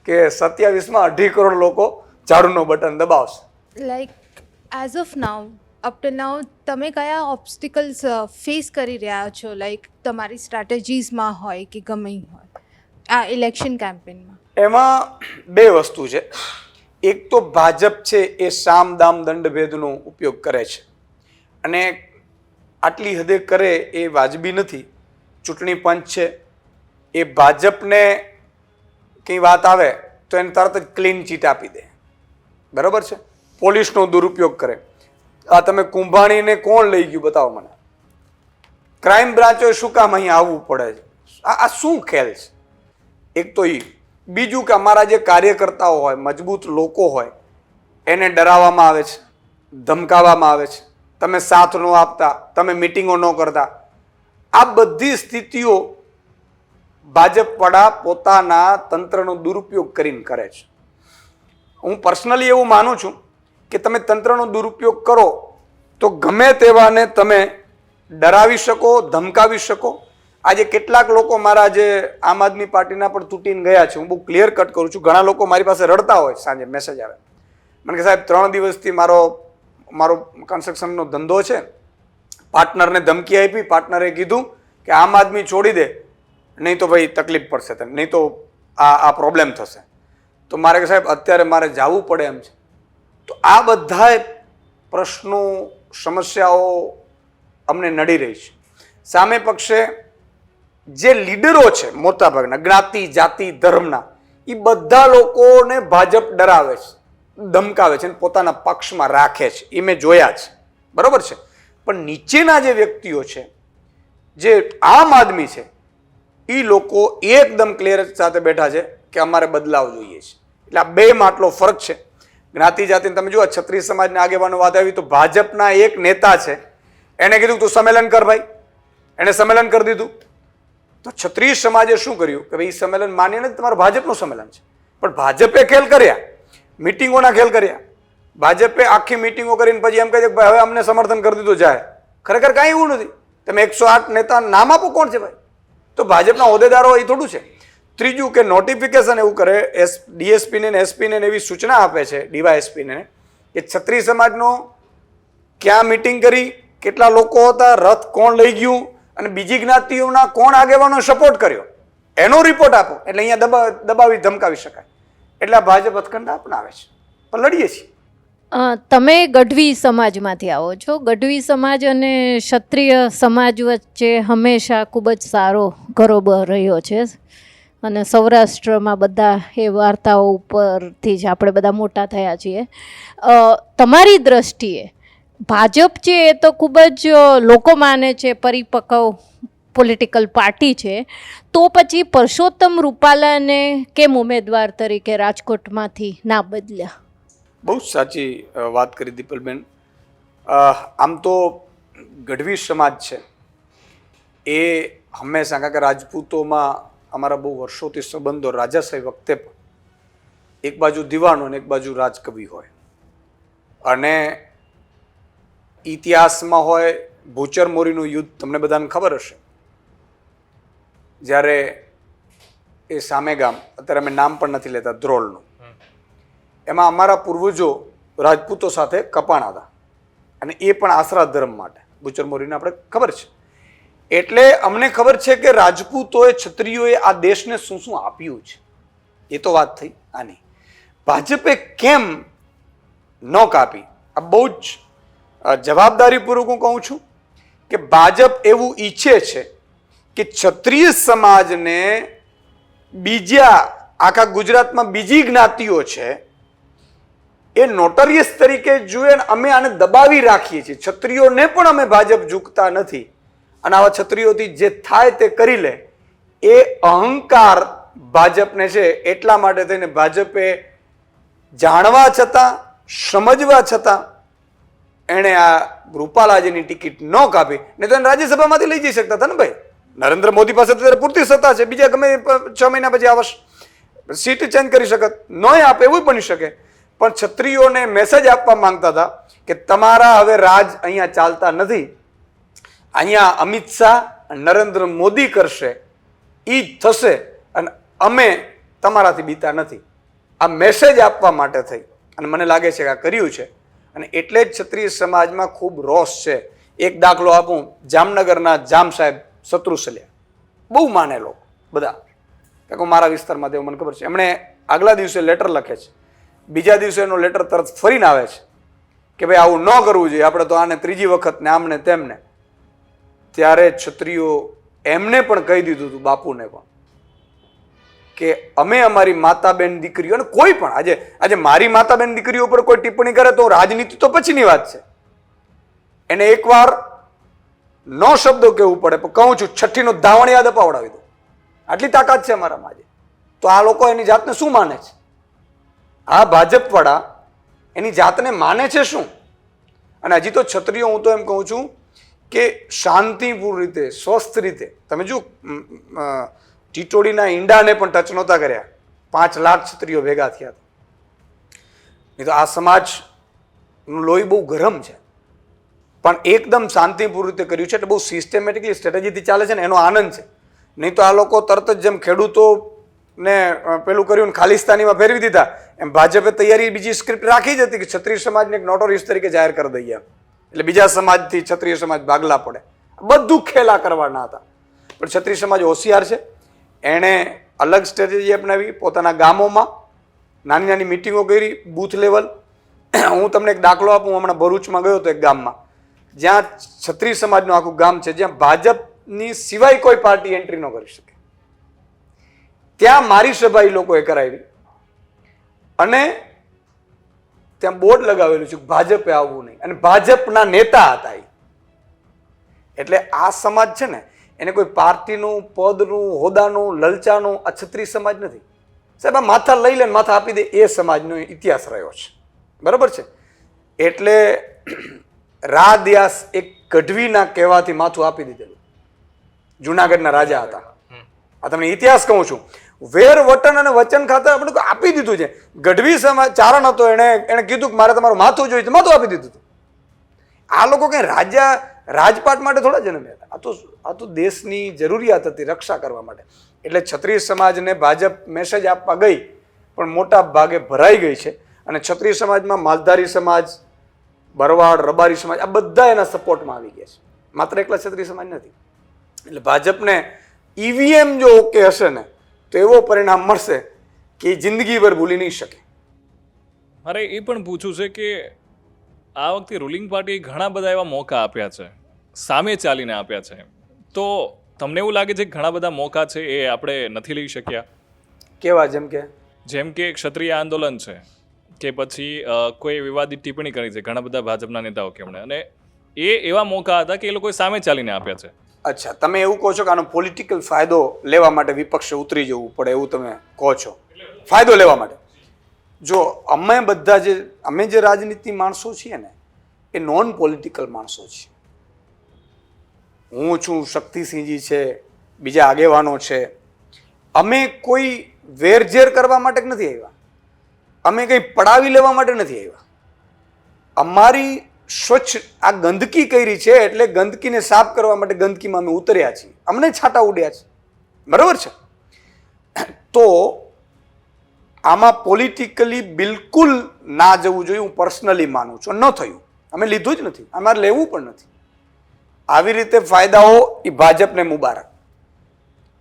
કે 27માં 2.5 કરોડ લોકો ઝાડુનું બટન દબાવશે. Like as of now up to now તમે કયા ઓબ્સ્ટિકલ્સ ફેસ કરી રહ્યા છો, લાઈક તમારી સ્ટ્રેટેજીસમાં હોય કે ગમે હોય આ ઇલેક્શન કેમ્પેનમાં? એમાં 2 વસ્તુ છે. એક તો ભાજપ છે એ સામ દામ દંડ ભેદનો ઉપયોગ કરે છે અને આટલી હદે કરે એ વાજબી નથી. ચૂંટણી પંચ છે એ ભાજપને કંઈ વાત આવે તો એને તરત જ ક્લીન ચીટ આપી દે. બરાબર છે. પોલીસનો દુરુપયોગ કરે. આ તમે કુંભાણીને કોણ લઈ ગયું બતાવો મને. ક્રાઇમ બ્રાન્ચોએ શું કામ અહીંયા આવવું પડે છે? આ શું ખેલ છે? એક તો એ. બીજું કે અમારા જે કાર્યકર્તાઓ હોય, મજબૂત લોકો હોય, એને ડરાવવામાં આવે છે, ધમકાવવામાં આવે છે, તમે સાથ ન આપતા, તમે મિટિંગો ન કરતા. આ બધી સ્થિતિઓ ભાજપવાળા પોતાના તંત્રનો દુરુપયોગ કરીને કરે છે. હું પર્સનલી એવું માનું છું કે તમે તંત્રનો દુરુપયોગ કરો તો ગમે તેવાને તમે ડરાવી શકો, ધમકાવી શકો. આજે કેટલાક લોકો મારા જે આમ આદમી પાર્ટીના પણ તૂટીને ગયા છે, હું બહુ ક્લિયર કટ કરું છું. ઘણા લોકો મારી પાસે રડતા હોય, સાંજે મેસેજ આવે મને કે સાહેબ 3 દિવસથી મારો કન્સ્ટ્રક્શનનો ધંધો છે, પાર્ટનરને ધમકી આપી, પાર્ટનરે કીધું કે આમ આદમી છોડી દે, નહીં તો ભાઈ તકલીફ પડશે તને, નહીં તો આ પ્રોબ્લેમ થશે. તો મારે કે સાહેબ અત્યારે મારે જવું પડે એમ છે. તો આ બધાય પ્રશ્નો, સમસ્યાઓ અમને નડી રહી છે. સામે પક્ષે જે લીડરો છે મોટાભાગના જ્ઞાતિ, જાતિ, ધર્મના, એ બધા લોકોને ભાજપ ડરાવે છે, ધમકાવે છે, પોતાના પક્ષમાં રાખે છે. એ મેં જોયા છે, બરોબર છે. પણ નીચેના જે વ્યક્તિઓ છે, જે આમ આદમી છે, એ લોકો એકદમ ક્લિયર સાથે બેઠા છે કે અમારે બદલાવ જોઈએ છે. એટલે આ બેમાં આટલો ફરક છે. જ્ઞાતિ જાતિને તમે જુઓ, ક્ષત્રિય સમાજના આગેવાનો વાત આવી તો ભાજપના એક નેતા છે, એને કીધું તું સંમેલન કર ભાઈ, એને સંમેલન કરી દીધું. તો ક્ષત્રિય સમાજે શું કર્યું કે ભાઈ સંમેલન માન્ય નથી, તમારું ભાજપનું સંમેલન છે. પણ ભાજપે ખેલ કર્યા, મિટિંગોના ખેલ કર્યા. ભાજપે આખી મિટિંગો કરીને પછી એમ કહે છે કે ભાઈ હવે અમને સમર્થન કરી દીધું જાય. ખરેખર કાંઈ એવું નથી. તમે 108 નેતા નામ આપો, કોણ છે ભાઈ? તો ભાજપના હોદ્દેદારો એ થોડું છે. ત્રીજું કે નોટિફિકેશન એવું કરે, ડીએસપીને ને એસપીને એવી સૂચના આપે છે, ડીવાયએસપીને, કે ક્ષત્રિય સમાજનો ક્યાં મિટિંગ કરી, કેટલા લોકો હતા, રથ કોણ લઈ ગયું અને બીજી જ્ઞાતિઓના કોણ આગેવાનો સપોર્ટ કર્યો, એનો રિપોર્ટ આપો. એટલે અહીંયા દબાવી ધમકાવી શકાય. એટલે આ ભાજપ હથકંડા અપનાવે છે. પણ લડીએ છીએ. તમે ગઢવી સમાજમાંથી આવો છો. ગઢવી સમાજ અને ક્ષત્રિય સમાજ વચ્ચે હંમેશા ખૂબ જ સારો ગરોબો રહ્યો છે અને સૌરાષ્ટ્રમાં બધા એ વાર્તાઓ ઉપરથી જ આપણે બધા મોટા થયા છીએ. તમારી દ્રષ્ટિએ ભાજપ છે એ તો ખૂબ જ લોકો માને છે પરિપક્વ પોલિટિકલ પાર્ટી છે, તો પછી પરસોત્તમ રૂપાલાને કેમ ઉમેદવાર તરીકે રાજકોટમાંથી ના બદલ્યા? બહુ સાચી વાત કરી દીપલબેન. આમ તો ગઢવી સમાજ છે એ હંમેશા, કારણ કે રાજપૂતોમાં અમારા બહુ વર્ષોથી સંબંધો, રાજાશાહી વખતે પણ એક બાજુ દિવાનો અને એક બાજુ રાજકવિ હોય, અને ઇતિહાસમાં હોય ભૂચર મોરીનું યુદ્ધ તમને બધાને ખબર હશે. જ્યારે એ સામે ગામ, અત્યારે અમે નામ પણ નથી લેતા, ધ્રોલનું, એમાં અમારા પૂર્વજો રાજપૂતો સાથે કપાણા હતા, અને એ પણ આશરા ધર્મ માટે. ભૂચર મોરીને આપણે ખબર છે. એટલે અમને ખબર છે કે રાજપૂતોએ, ક્ષત્રિયોએ આ દેશને શું શું આપ્યું છે. એ તો વાત થઈ આની. ભાજપે કેમ ન કાપી? આ બહુ જ જવાબદારીપૂર્વક હું કહું છું કે ભાજપ એવું ઈચ્છે છે કે ક્ષત્રિય સમાજને બીજા આખા ગુજરાતમાં બીજી જ્ઞાતિઓ છે એ નોટરિયસ તરીકે જુએ, અમે આને દબાવી રાખીએ છીએ. ક્ષત્રિયોને પણ અમે ભાજપ ઝૂકતા નથી, અને આવા ક્ષત્રિયોથી જે થાય તે કરી લે, એ અહંકાર ભાજપને છે. એટલા માટે થઈને ભાજપે જાણવા છતાં, સમજવા છતાં એણે આ રૂપાલાજીની ટિકિટ ન કાપી. નહીં તો એને રાજ્યસભામાંથી લઈ જઈ શકતા હતા ને ભાઈ. નરેન્દ્ર મોદી પાસે અત્યારે પૂરતી સત્તા છે, બીજા ગમે 6 મહિના પછી આવશ સીટ ચેન્જ કરી શકત, ન આપે એવું બની શકે. પણ ક્ષત્રિયોને મેસેજ આપવા માંગતા હતા કે તમારા હવે રાજ અહીંયા ચાલતા નથી, અહીંયા અમિત શાહ, નરેન્દ્ર મોદી કરશે, એ જ થશે, અને અમે તમારાથી બીતા નથી. આ મેસેજ આપવા માટે થઈ અને મને લાગે છે કે આ કર્યું છે. અને એટલે જ ક્ષત્રિય સમાજમાં ખૂબ રોષ છે. એક દાખલો આપું, જામનગરના જામ સાહેબ શત્રુસલિયા બહુ માને લોકો બધા, કારણ કે મારા વિસ્તારમાં તેવું મને ખબર છે. એમણે આગલા દિવસે લેટર લખે છે, બીજા દિવસે એનો લેટર તરત ફરીને આવે છે કે ભાઈ આવું ન કરવું જોઈએ, આપણે તો આને ત્રીજી વખત ને આમને તેમને. ત્યારે ક્ષત્રિયો એમને પણ કહી દીધું હતું, બાપુને પણ, કે અમે અમારી માતા બેન દીકરીઓ, અને કોઈ પણ આજે મારી માતા બેન દીકરીઓ ઉપર કોઈ ટિપ્પણી કરે તો રાજનીતિ તો પછીની વાત છે, એને એકવાર નો શબ્દો કહેવું પડે. પણ કહું છું, છઠ્ઠીનો ધાવણ યાદ અપાવડાવી દો, આટલી તાકાત છે અમારામાં આજે. તો આ લોકો એની જાતને શું માને છે? આ ભાજપ વાળા એની જાતને માને છે શું? અને હજી તો ક્ષત્રિયો, હું તો એમ કહું છું કે શાંતિપૂર્ણ રીતે, સ્વસ્થ રીતે, તમે જો ટીટોડીના ઈંડાને પણ ટચ નહોતા કર્યા, 5 લાખ ક્ષત્રિયો ભેગા થયા હતા. નહીં તો આ સમાજનું લોહી બહુ ગરમ છે, પણ એકદમ શાંતિપૂર્ણ રીતે કર્યું છે. એટલે બહુ સિસ્ટમેટિકલી, સ્ટ્રેટેજીથી ચાલે છે ને, એનો આનંદ છે. નહીં તો આ લોકો તરત જ જેમ ખેડૂતોને પેલું કર્યું ને ખાલિસ્તાનીમાં ફેરવી દીધા, એમ ભાજપે તૈયારી બીજી સ્ક્રિપ્ટ રાખી જ હતી કે ક્ષત્રિય સમાજને એક નોટોરિયસ તરીકે જાહેર કરી દઈએ, એટલે બીજા સમાજથી ક્ષત્રિય સમાજ ભાગલા પડે. બધું ખેલા કરવાના હતા. પણ ક્ષત્રિય સમાજ હોશિયાર છે, એણે અલગ સ્ટ્રેટેજી અપનાવી. પોતાના ગામોમાં નાની નાની મિટિંગો કરી, બૂથ લેવલ. હું તમને એક દાખલો આપું. હું હમણાં ભરૂચમાં ગયો હતો એક ગામમાં, જ્યાં ક્ષત્રિય સમાજનું આખું ગામ છે, જ્યાં ભાજપની સિવાય કોઈ પાર્ટી એન્ટ્રી ન કરી શકે. ત્યાં મારી સભા એ લોકોએ કરાવી અને ત્યાં બોર્ડ લગાવેલું છે ભાજપે આવવું નહીં, અને ભાજપના નેતા હતા એ. એટલે આ સમાજ છે ને, એને કોઈ પાર્ટીનું, પદનું, હોદાનું, લલચાનું આ ક્ષત્રિય સમાજ નથી સાહેબ. આ માથા લઈ લે માથા આપી દે, એ સમાજનો ઇતિહાસ રહ્યો છે. બરાબર છે. એટલે રાધ્યાસ એક ગઢવીના કહેવાથી માથું આપી દીધેલું. જુનાગઢના રાજા હતા. આ તમને ઇતિહાસ કહું છું. વેર વટન અને વચન ખાતર આપણે આપી દીધું છે. ગઢવી સમાજ ચારણ હતો, એને કીધું કે મારે તમારું માથું જોઈએ, માથું આપી દીધું હતું. આ લોકો કઈ રાજપાટ માટે થોડા જન્મ્યા હતા. આ તો દેશની જરૂરિયાત હતી, રક્ષા કરવા માટે. એટલે ક્ષત્રિય સમાજને ભાજપ મેસેજ આપવા ગઈ, પણ મોટા ભાગે ભરાઈ ગઈ છે. અને ક્ષત્રિય સમાજમાં માલધારી સમાજ, ભરવાડ, રબારી સમાજ આ બધા એના સપોર્ટમાં આવી ગયા છે. માત્ર એકલા ક્ષત્રિય સમાજ નથી. એટલે ભાજપને ઈવીએમ જો ઓકે હશે ને તો એવો પરિણામ મળશે કે જિંદગીભર ભૂલી નહીં શકે. મારે એ પણ પૂછવું છે કે આ વખતે રૂલિંગ પાર્ટીએ ઘણા બધા એવા મોકા આપ્યા છે, સામે ચાલીને આપ્યા છે, તો તમને એવું લાગે છે કે ઘણા બધા મોકા છે એ આપણે નથી લઈ શક્યા? કેવા? જેમ કે ક્ષત્રિય આંદોલન છે કે પછી કોઈ વિવાદિત ટિપ્પણી કરી છે ઘણા બધા ભાજપના નેતાઓ કે એમણે, અને એ એવા મોકા હતા કે એ લોકોએ સામે ચાલીને આપ્યા છે. અચ્છા, તમે એવું કહો છો કે આનો પોલિટિકલ ફાયદો લેવા માટે વિપક્ષે ઉતરી જવું પડે, એવું તમે કહો છો? ફાયદો લેવા માટે જો અમે જે રાજનીતિ માણસો છીએ ને, એ નોન પોલિટિકલ માણસો છીએ. હું છું, શક્તિસિંહજી છે, બીજા આગેવાનો છે. અમે કોઈ વેરઝેર કરવા માટે નથી આવ્યા, અમે કંઈ પડાવી લેવા માટે નથી આવ્યા. અમારી સ્વચ્છ આ ગંદકી કરી છે, એટલે ગંદકીને સાફ કરવા માટે ગંદકીમાં અમે ઉતર્યા છીએ. અમને છાંટા ઉડ્યા છે. બરાબર છે. તો આમાં પોલિટિકલી બિલકુલ ના જવું જોઈએ, હું પર્સનલી માનું છું. ન થયું, અમે લીધું જ નથી, અમારે લેવું પણ નથી. આવી રીતે ફાયદાઓ એ ભાજપને મુબારક.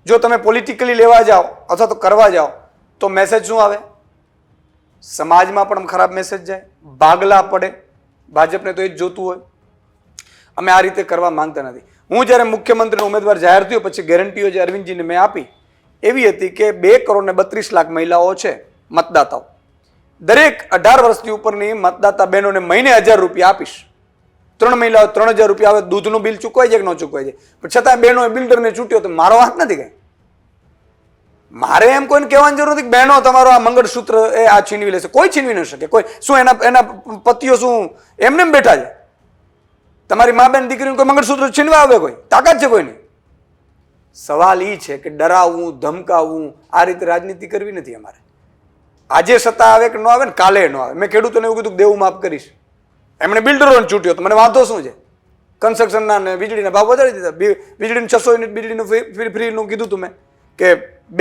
જો તમે પોલિટિકલી લેવા જાઓ અથવા તો કરવા જાઓ તો મેસેજ શું આવે? સમાજમાં પણ ખરાબ મેસેજ જાય, ભાગલા પડે. ભાજપને તો એ જ જોતું હોય. અમે આ રીતે કરવા માંગતા નથી. હું જ્યારે મુખ્યમંત્રીનો ઉમેદવાર જાહેર થયો પછી ગેરંટીઓ જે અરવિંદજીને મેં આપી એવી હતી કે 2,32,00,000 મહિલાઓ છે મતદાતાઓ. દરેક 18 વર્ષથી ઉપરની મતદાતા બહેનોને મહિને 1,000 રૂપિયા આપીશ. 3 મહિલાઓ 3,000 રૂપિયા આવે. દૂધનું બિલ ચૂકવાય છે કે ન ચૂકવાય છે, પણ છતાં બહેનોએ બિલ્ડરને છૂટ્યો તો મારો વાંક નથી કઈ. મારે એમ કોઈને કહેવાની જરૂર નથી કે બહેનો તમારો આ મંગળસૂત્ર એ આ છીનવી લેશે. કોઈ છીનવી ન શકે. કોઈ શું એના પતિઓ શું એમને બેઠા છે? તમારી મા બેન દીકરીને કોઈ મંગળસૂત્ર છીનવા આવે? કોઈ તાકાત છે કોઈની? સવાલ એ છે કે ડરાવવું, ધમકાવવું, આ રીતે રાજનીતિ કરવી નથી અમારે. આજે સત્તા આવે કે ન આવે ને કાલે ન આવે. મેં ખેડૂતોને એવું કીધું કે દેવું માફ કરીશ. એમણે બિલ્ડરોને છૂટ્યો તો મને વાંધો શું છે? કન્સ્ટ્રક્શનના ને વીજળીના ભાવ વધારી દીધા. વીજળીનું 600 યુનિટ વીજળીનું ફ્રીનું કીધું તું મેં કે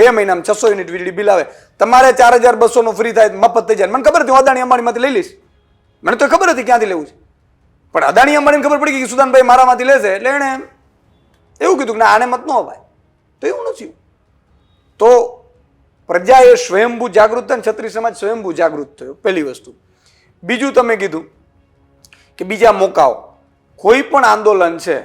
2 મહિનામાં 600 યુનિટ વીજળી બિલ આવે. તમારે 4,200 ફ્રી થાય, મફત થઈ જાય. મને ખબર હતી હું અદાણી અંબાણીમાંથી લઈ લઈશ. મને તો ખબર હતી ક્યાંથી લેવું છે. પણ અદાણી અંબાણીને ખબર પડી કે સુદાનભાઈ મારામાંથી લેશે, એટલે એણે એવું કીધું કે ના આને મત ન અપાય. તો એવું નથી. તો પ્રજાએ સ્વયંભૂ જાગૃત થાય, ક્ષત્રિય સમાજ સ્વયંભૂ જાગૃત થયો. પહેલી વસ્તુ. બીજું તમે કીધું કે બીજા મોકાઓ. કોઈ પણ આંદોલન છે,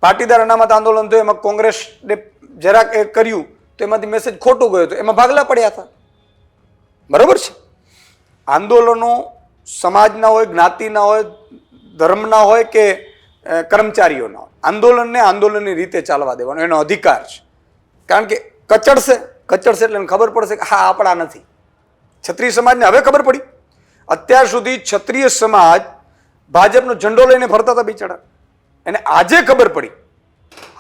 પાટીદાર અનામત આંદોલન થયું, એમાં કોંગ્રેસને જરાક એ કર્યું તો એમાંથી મેસેજ ખોટો ગયો હતો, એમાં ભાગલા પડ્યા હતા. બરોબર છે. આંદોલનો સમાજના હોય, જ્ઞાતિના હોય, ધર્મના હોય કે કર્મચારીઓના હોય, આંદોલનને આંદોલનની રીતે ચાલવા દેવાનો એનો અધિકાર છે. કારણ કે કચડશે એટલે એને ખબર પડશે કે હા આપણા નથી. ક્ષત્રિય સમાજને હવે ખબર પડી. અત્યાર સુધી ક્ષત્રિય સમાજ ભાજપનો ઝંડો લઈને ફરતા હતા બિચારા. એને આજે ખબર પડી.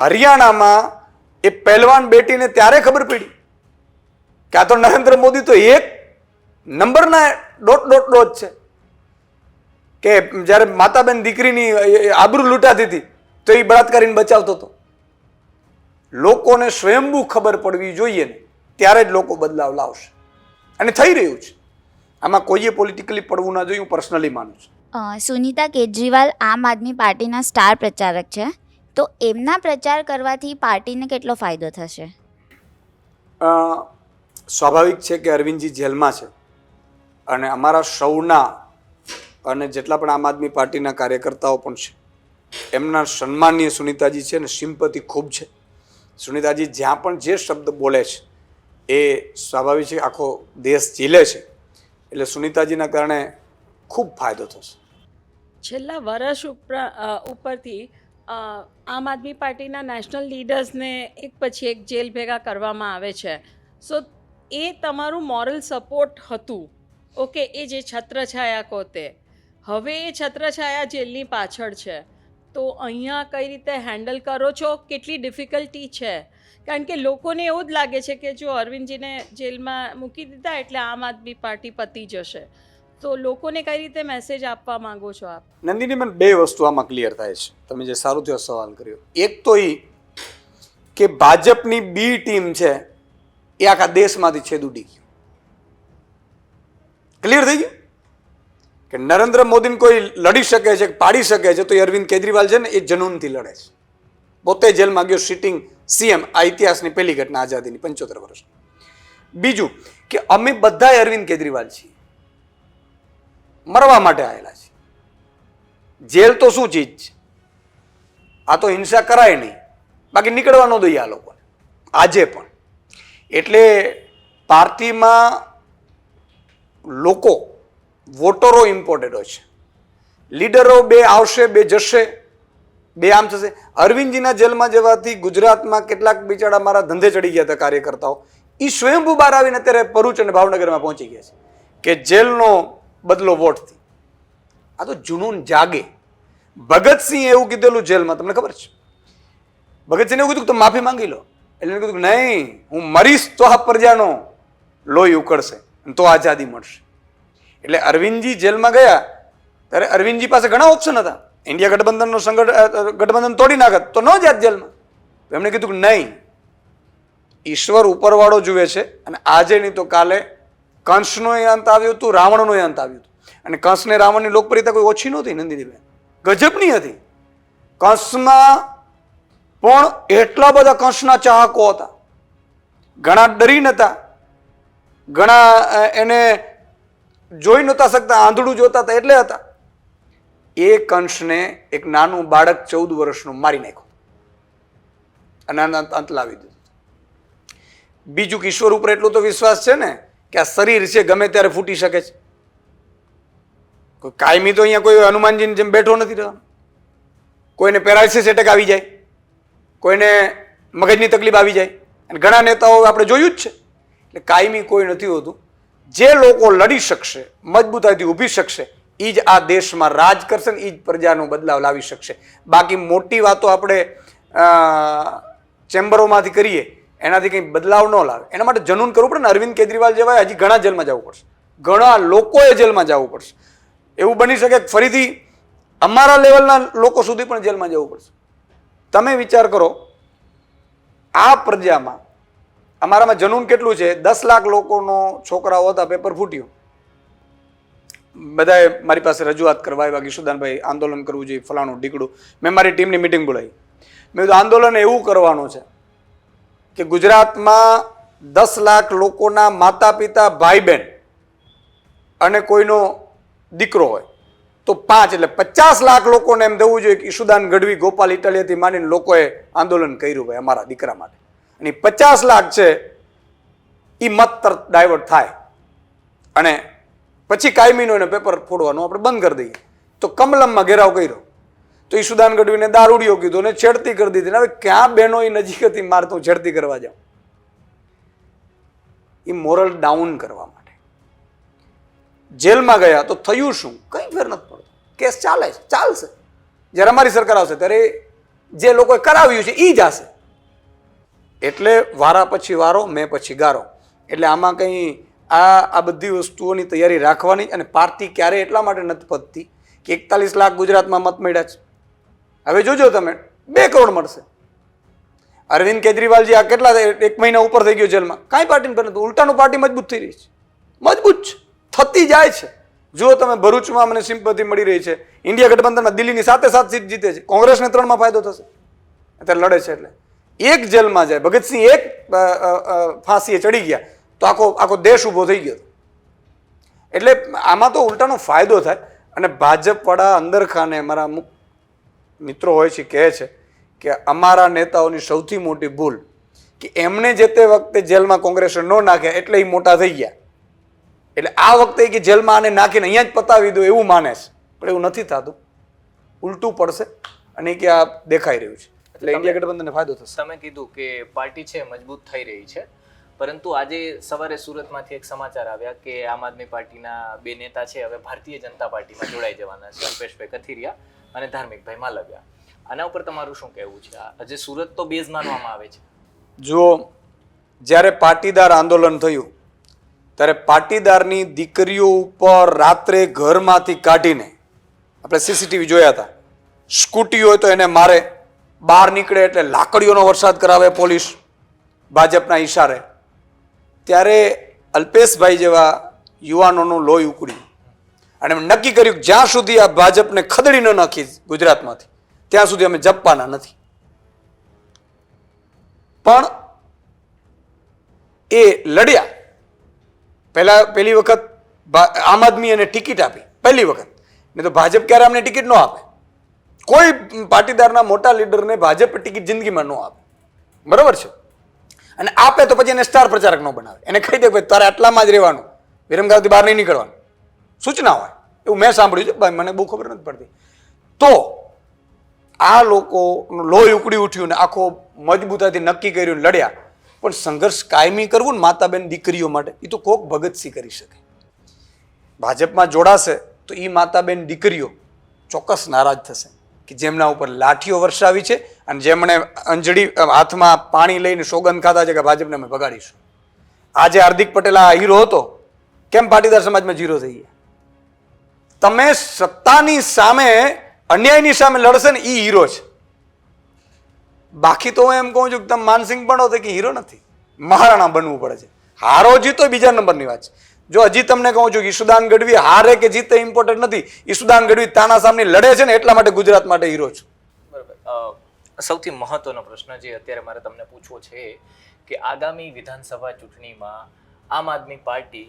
હરિયાણામાં એ પહેલવાન બેટીને ત્યારે ખબર પડી કે આ તો નરેન્દ્ર મોદી તો એક નંબરના ડોટ છે. કે જ્યારે માતાબેન દીકરીની આબરૂ લૂંટાતી હતી તો એ બળાત્કારીને બચાવતો હતો. લોકોને સ્વયંભૂ ખબર પડવી જોઈએ ને ત્યારે જ લોકો બદલાવ લાવશે, અને થઈ રહ્યું છે. આમાં કોઈએ પોલિટિકલી પડવું ના જોઈએ, હું પર્સનલી માનું છું. સુનીતા કેજરીવાલ આમ આદમી પાર્ટીના સ્ટાર પ્રચારક છે, તો એમના પ્રચાર કરવાથી પાર્ટીને કેટલો ફાયદો થશે? સ્વાભાવિક છે કે અરવિંદજી જેલમાં છે, અને અમારા સૌના અને જેટલા પણ આમ આદમી પાર્ટીના કાર્યકર્તાઓ પણ છે એમના સન્માનીય સુનીતાજી છે ને સિમ્પતિ ખૂબ છે. સુનીતાજી જ્યાં પણ જે શબ્દ બોલે છે એ સ્વાભાવિક છે, આખો દેશ ઝીલે છે, એટલે સુનીતાજીના કારણે ખૂબ ફાયદો થશે. છેલ્લા વર્ષ ઉપરથી આમ આદમી પાર્ટીના નેશનલ લીડર્સને એક પછી એક જેલ ભેગા કરવામાં આવે છે. સો એ તમારું મોરલ સપોર્ટ હતું, ઓકે, એ જે છત્રછાયા કહો તે, હવે એ છત્રછાયા જેલની પાછળ છે, તો અહીંયા કઈ રીતે હેન્ડલ કરો છો? કેટલી ડિફિકલ્ટી છે? કારણ કે લોકોને એવું જ લાગે છે કે જો અરવિંદજીને જેલમાં મૂકી દીધા એટલે આમ આદમી પાર્ટી પતી જશે. તો લોકોને કઈ રીતે મેસેજ આપવા માંગો છો આપ? નંદિની, મને બે વસ્તુ આમાં ક્લિયર થાય છે. તમે જે સારું થયો સવાલ કર્યો, એક તો એ કે ભાજપની બી ટીમ છે એ આખા દેશમાંથી છેદ ઉડી ગયું. ક્લિયર થઈ ગયું કે નરેન્દ્ર મોદીને કોઈ લડી શકે છે, પાડી શકે છે, તો એ અરવિંદ કેજરીવાલ છે ને એ જનૂનથી લડે છે. પોતે જેલમાં ગયો સિટિંગ સીએમ. આ ઇતિહાસની પહેલી ઘટના આઝાદીની 75 વર્ષ. બીજું કે અમે બધા અરવિંદ કેજરીવાલ છીએ, મરવા માટે આવેલા છે. જેલ તો શું ચીજ છે? આ તો હિંસા કરાય નહીં, બાકી નીકળવા ન દઈએ આ લોકોને આજે પણ. એટલે પાર્ટીમાં લોકો, વોટરો ઇમ્પોર્ટેન્ટ હોય છે. લીડરો બે આવશે, બે જશે, બે આમ થશે. અરવિંદજીના જેલમાં જવાથી ગુજરાતમાં કેટલાક બિચારા મારા ધંધે ચડી ગયા હતા કાર્યકર્તાઓ, એ સ્વયંભૂ બહાર આવીને અત્યારે ભરૂચ અને ભાવનગરમાં પહોંચી ગયા છે કે જેલનો બદલો વોટથી. આ તો જુનૂન જાગે. ભગતસિંહ એવું કીધેલું જેલમાં, તમને ખબર છે? ભગતસિંહ એવું કીધું કે તમે માફી માંગી લો. એટલે એને કીધું નહીં, હું મરીશ તો આ પ્રજાનો લોહી ઉકળશે તો આઝાદી મળશે. એટલે અરવિંદજી જેલમાં ગયા ત્યારે અરવિંદજી પાસે ઘણા ઓપ્શન હતા. ઇન્ડિયા ગઠબંધનનો ગઠબંધન તોડી નાખત તો ન જાત જેલમાં. એમણે કીધું કે નહીં, ઈશ્વર ઉપરવાળો જુએ છે, અને આજે નહીં તો કાલે કંસનો અંત આવ્યું હતું, રાવણનો અંત આવ્યું હતું. અને કંસ ને રાવણની લોકપ્રિયતા કોઈ ઓછી નહોતી નંદિનીબેન, ગજબની હતી. કંસમાં પણ એટલા બધા કંસના ચાહકો હતા, ઘણા ડરી નતા, ઘણા એને જોઈ નહોતા શકતા, આંધળું જોતા હતા એટલે હતા. એ કંસને એક નાનું બાળક 14 વર્ષનું મારી નાખ્યું અને અંત લાવી દીધું. બીજું કે ઈશ્વર ઉપર એટલો તો વિશ્વાસ છે ને કે આ શરીર છે ગમે ત્યારે ફૂટી શકે છે. કોઈ કાયમી તો અહીંયા કોઈ હનુમાનજીની જેમ બેઠો નથી રહેવાનો. કોઈને પેરાલિસિસ એટેક આવી જાય, કોઈને મગજની તકલીફ આવી જાય, અને ઘણા નેતાઓ આપણે જોયું જ છે. એટલે કાયમી કોઈ નથી હોતું. જે લોકો લડી શકશે, મજબૂતાઈથી ઊભી શકશે, એ જ આ દેશમાં રાજ કરશે ને એ જ પ્રજાનો બદલાવ લાવી શકશે. બાકી મોટી વાતો આપણે ચેમ્બરોમાંથી કરીએ એનાથી કંઈ બદલાવ ન લાવે. એના માટે જનૂન કરવું પડે ને. અરવિંદ કેજરીવાલ જેવા હજી ઘણા જેલમાં જવું પડશે, ઘણા લોકોએ જેલમાં જવું પડશે. એવું બની શકે ફરીથી અમારા લેવલના લોકો સુધી પણ જેલમાં જવું પડશે. તમે વિચાર કરો, આ પ્રજામાં અમારામાં જનૂન કેટલું છે? 10 લાખ લોકોનો છોકરાઓ હતા, પેપર ફૂટ્યું. બધાએ મારી પાસે રજૂઆત કરવા આવ્યા કે ઈશુદાનભાઈ આંદોલન કરવું જોઈએ, ફલાણું ઢીકડું. મેં મારી ટીમની મિટિંગ બોલાવી. મેં કીધું આંદોલન એવું કરવાનું છે કે ગુજરાતમાં 10 લાખ લોકોના માતા પિતા, ભાઈ બહેન અને કોઈનો દીકરો હોય તો 5 એટલે 50 લાખ લોકોને એમ દેવું જોઈએ કે ઈશુદાન ગઢવી, ગોપાલ ઇટાલિયાથી માંડીને લોકોએ આંદોલન કર્યું ભાઈ અમારા દીકરા માટે. અને 50 લાખ છે એ મત તરત ડાયવર્ટ થાય અને પછી કાયમીનો એને પેપર ફોડવાનું આપણે બંધ કરી દઈએ. તો કમલમમાં ઘેરાવ કર્યો તો ઈશુદાન ગઢવીને દારૂડિયો કીધું અને છેડતી કરી દીધી. હવે ક્યાં બહેનો એ નજીક હતી મારે તો છેડતી કરવા જાઉં? એ મોરલ ડાઉન કરવા માટે જેલમાં ગયા તો થયું શું? કંઈ ફેર નથી પડતો. કેસ ચાલે છે, ચાલશે. જ્યારે અમારી સરકાર આવશે ત્યારે જે લોકોએ કરાવ્યું છે એ જ હશે. એટલે વારા પછી વારો, મેં પછી ગારો. એટલે આમાં કંઈ આ બધી વસ્તુઓની તૈયારી રાખવાની. અને પાર્ટી ક્યારે એટલા માટે નથી પતતી કે 41 લાખ ગુજરાતમાં મત મળ્યા છે. હવે જોજો તમે 2 કરોડ મળશે. અરવિંદ કેજરીવાલજી આ કેટલા 1 મહિના ઉપર થઈ ગયો જેલમાં, કાંઈ પાર્ટી નથી, ઉલટાનું પાર્ટી મજબૂત થઈ રહી છે, મજબૂત છે, થતી જાય છે. જુઓ તમે, ભરૂચમાં મને સિમ્પથી મળી રહી છે, ઇન્ડિયા ગઠબંધનમાં દિલ્હીની 7 સીટ જીતે છે, કોંગ્રેસને 3માં ફાયદો થશે, અત્યારે લડે છે. એટલે એક જેલમાં જાય, ભગતસિંહ એક ફાંસીએ ચડી ગયા તો આખો દેશ ઊભો થઈ ગયો. એટલે આમાં તો ઉલટાનો ફાયદો થાય. અને ભાજપવાળા અંદર ખાને મારા અમુક મિત્રો હોય છે કહે છે કે અમારા નેતાઓની સૌથી મોટી ભૂલ કે એમને જે તે વખતે જેલમાં કોંગ્રેસે ન નાખ્યા એટલે એ મોટા થઈ ગયા, એટલે આ વખતે કે જેલમાં આને નાખીને અહીંયા જ પતાવી દો એવું માને છે, પણ એવું નથી થતું, ઉલટું પડશે. અને કે આ દેખાઈ રહ્યું છે, એટલે ઇન્ડિયા ગઠબંધનને ફાયદો થશે. તમે કીધું કે પાર્ટી છે મજબૂત થઈ રહી છે, પરંતુ આજે સવારે સુરતમાંથી એક સમાચાર આવ્યા કે આમ આદમી પાર્ટીના 2 નેતા છે હવે ભારતીય જનતા પાર્ટીમાં જોડાઈ જવાના છે, અલ્પેશભાઈ કથિરિયા અને ધાર્મિકભાઈ માલવિયા. આના ઉપર તમારું શું કહેવું છે? આજે સુરત તો બેઝ માનવામાં આવે છે. જો જ્યારે પાટીદાર આંદોલન થયું ત્યારે પાટીદારની દીકરીઓ ઉપર રાત્રે ઘરમાંથી કાઢીને, આપણે સીસીટીવી જોયા હતા, સ્કૂટી હોય તો એને મારે, બહાર નીકળે એટલે લાકડીઓનો વરસાદ કરાવે પોલીસ ભાજપના ઈશારે. ત્યારે અલ્પેશભાઈ જેવા યુવાનોનું લોહી ઉકળ્યું અને નક્કી કર્યું જ્યાં સુધી આ ભાજપને ખદડી ન નાખી ગુજરાતમાંથી ત્યાં સુધી અમે જપવાના નથી. પણ એ લડ્યા. પહેલી વખત આમ આદમી એને ટિકિટ આપી, પહેલી વખત. નહીં તો ભાજપ ક્યારે અમને ટિકિટ ન આપે, કોઈ પાટીદારના મોટા લીડરને ભાજપ ટિકિટ જિંદગીમાં ન આપે, બરોબર છે. અને આપે તો પછી એને સ્ટાર પ્રચારક ન બનાવે, એને કહી દે ભાઈ તારે આટલામાં જ રહેવાનું, વિરમગામથી બહાર નહીં નીકળવાનું, સૂચના હોય. એવું મેં સાંભળ્યું છે, ભાઈ મને બહુ ખબર નથી પડતી. તો આ લોકોનું લોહી ઉકળી ઉઠ્યું ને આખો મજબૂતાથી નક્કી કર્યું, લડ્યા. પણ સંઘર્ષ કાયમી કરવું ને માતાબેન દીકરીઓ માટે, એ તો કોક ભગતસિંહ કરી શકે. ભાજપમાં જોડાશે તો એ માતાબેન દીકરીઓ ચોક્કસ નારાજ થશે કે જેમના ઉપર લાઠીઓ વરસાવી છે અને જેમણે અંજળી હાથમાં પાણી લઈને સોગંદ ખાધા છે કે ભાજપને અમે ભગાડીશું. આજે હાર્દિક પટેલ આ હીરો હતો, કેમ પાટીદાર સમાજમાં ઝીરો થઈ ગયા? તમે સત્તાની સામે, અન્યાયની સામે લડશે ને એ હીરો છે. બાકી તો હું એમ કહું છું કે તમે માનસિંહ બનો તો કે હીરો નથી, મહારાણા બનવું પડે છે. હારો જીતો બીજા નંબરની વાત છે. જો હજી તમને કહું છું કે ઈશુદાન ગઢવી હારે કે જીતે ઇમ્પોર્ટન્ટ નથી, ઈશુદાન ગઢવી તાના સામે લડે છે ને એટલા માટે ગુજરાત માટે હીરો છે. બરાબર. સૌથી મહત્વનો પ્રશ્ન જે અત્યારે મારે તમને પૂછવો છે કે આગામી વિધાનસભા ચૂંટણીમાં આમ આદમી પાર્ટી